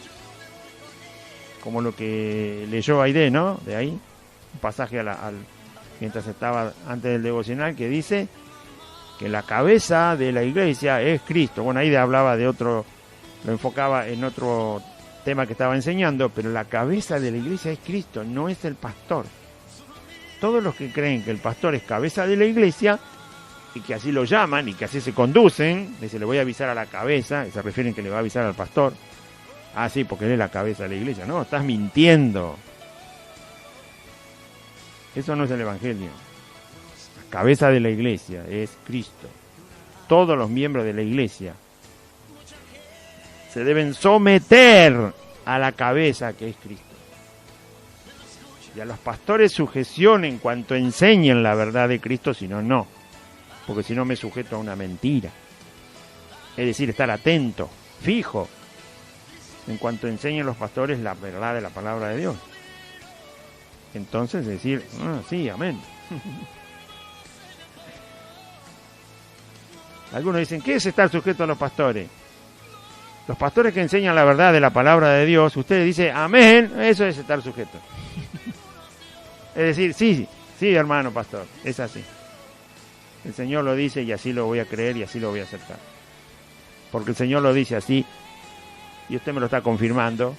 Como lo que leyó Aide, ¿no? De ahí, un pasaje mientras estaba antes del devocional, que dice que la cabeza de la iglesia es Cristo. Bueno, ahí hablaba de otro, lo enfocaba en otro tema que estaba enseñando, pero la cabeza de la iglesia es Cristo, no es el pastor. Todos los que creen que el pastor es cabeza de la iglesia, y que así lo llaman, y que así se conducen, dice, le voy a avisar a la cabeza, y se refieren que le va a avisar al pastor. Ah, sí, porque él es la cabeza de la iglesia. No, estás mintiendo. Eso no es el Evangelio. La cabeza de la iglesia es Cristo. Todos los miembros de la iglesia se deben someter a la cabeza que es Cristo. Y a los pastores sujeción en cuanto enseñen la verdad de Cristo, si no, no. Porque si no me sujeto a una mentira. Es decir, estar atento, fijo, en cuanto enseñen los pastores la verdad de la palabra de Dios. Entonces decir, sí, amén. Algunos dicen, ¿qué es estar sujeto a los pastores? Los pastores que enseñan la verdad de la palabra de Dios, usted dice, amén, eso es estar sujeto. Es decir, sí, hermano pastor, es así. El Señor lo dice y así lo voy a creer y así lo voy a aceptar. Porque el Señor lo dice así y usted me lo está confirmando.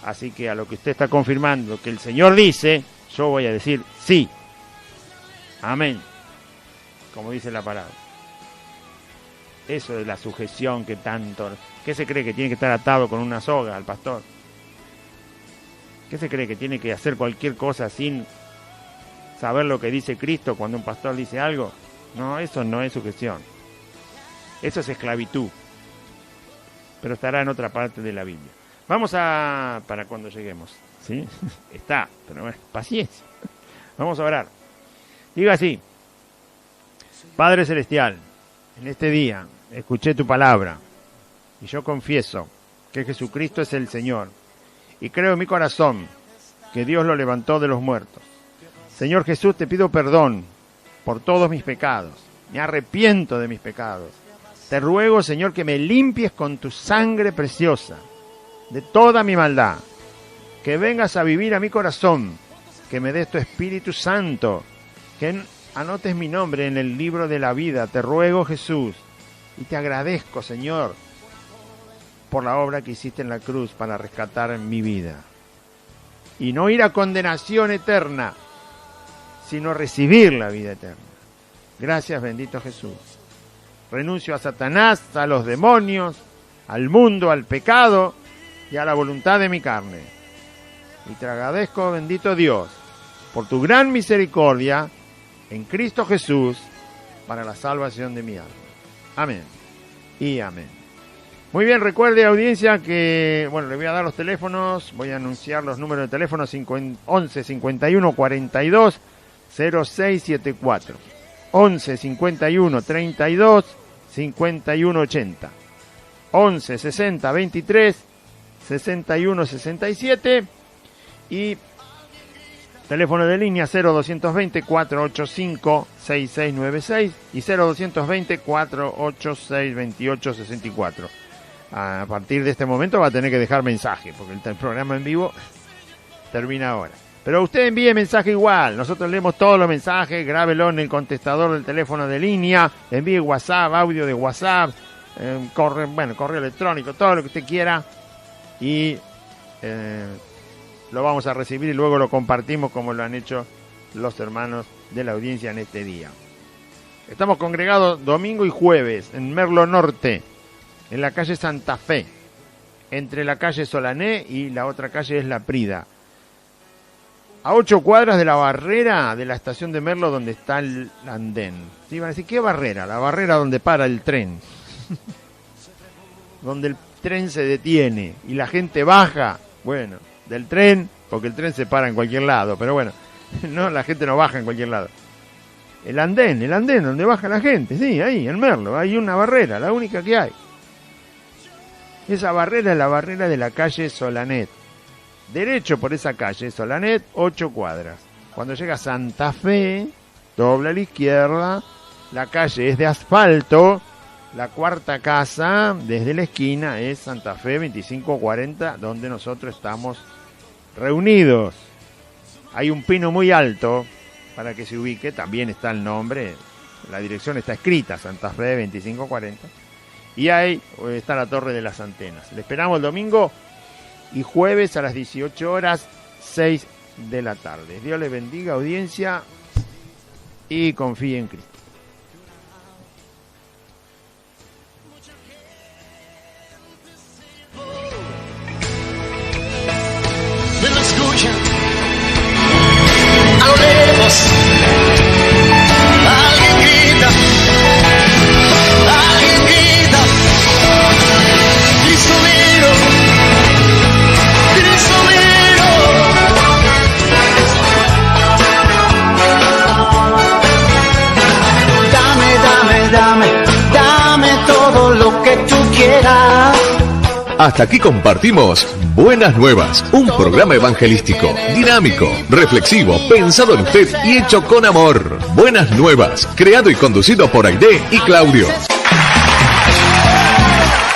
Así que a lo que usted está confirmando que el Señor dice, yo voy a decir sí. Amén. Como dice la palabra. Eso es la sujeción que tanto... ¿Qué se cree que tiene que estar atado con una soga al pastor? ¿Qué se cree que tiene que hacer cualquier cosa sin saber lo que dice Cristo cuando un pastor dice algo? No, eso no es sujeción. Eso es esclavitud. Pero estará en otra parte de la Biblia. Vamos para cuando lleguemos, ¿sí? Está, pero bueno, paciencia. Vamos a orar. Diga así: Padre Celestial, en este día escuché tu palabra y yo confieso que Jesucristo es el Señor y creo en mi corazón que Dios lo levantó de los muertos. Señor Jesús, te pido perdón por todos mis pecados. Me arrepiento de mis pecados. Te ruego, Señor, que me limpies con tu sangre preciosa de toda mi maldad, que vengas a vivir a mi corazón, que me des tu Espíritu Santo, que anotes mi nombre en el libro de la vida. Te ruego, Jesús, y te agradezco, Señor, por la obra que hiciste en la cruz para rescatar mi vida y no ir a condenación eterna, sino recibir la vida eterna. Gracias, bendito Jesús. Renuncio a Satanás, a los demonios, al mundo, al pecado y a la voluntad de mi carne. Y te agradezco, bendito Dios, por tu gran misericordia en Cristo Jesús para la salvación de mi alma. Amén y amén. Muy bien, recuerde, audiencia, que, bueno, le voy a dar los teléfonos, voy a anunciar los números de teléfono: 11 51 42 0674, 11 51 32 51 80, 11 60 23 61 67 y Teléfono de línea 0220-485-6696 y 0220-486-2864. A partir de este momento va a tener que dejar mensaje, porque el programa en vivo termina ahora. Pero usted envíe mensaje igual, nosotros leemos todos los mensajes, grábelo en el contestador del teléfono de línea, envíe WhatsApp, audio de WhatsApp, correo electrónico, todo lo que usted quiera, y lo vamos a recibir y luego lo compartimos como lo han hecho los hermanos de la audiencia en este día. Estamos congregados domingo y jueves en Merlo Norte, en la calle Santa Fe, entre la calle Solané y la otra calle es La Prida. A 8 cuadras de la barrera de la estación de Merlo donde está el andén. ¿Sí? Van a decir, ¿qué barrera? La barrera donde para el tren. Donde el tren se detiene y la gente baja, bueno, del tren, porque el tren se para en cualquier lado, pero bueno, no, la gente no baja en cualquier lado. El andén donde baja la gente, sí, ahí, en Merlo, hay una barrera, la única que hay. Esa barrera es la barrera de la calle Solanet. Derecho por esa calle, Solanet, 8 cuadras. Cuando llega a Santa Fe, dobla a la izquierda, la calle es de asfalto, la cuarta casa desde la esquina es Santa Fe 2540, donde nosotros estamos reunidos. Hay un pino muy alto, para que se ubique, también está el nombre, la dirección está escrita, Santa Fe 2540, y ahí está la Torre de las Antenas. Le esperamos el domingo y jueves a las 18 horas, 6 de la tarde. Dios les bendiga, audiencia, y confíe en Cristo. Me lo escuchan a lo lejos. Alguien grita, Cristo mío, Cristo mío. Dame todo lo que tú quieras. Hasta aquí compartimos Buenas Nuevas, un programa evangelístico, dinámico, reflexivo, pensado en usted y hecho con amor. Buenas Nuevas, creado y conducido por Aide y Claudio.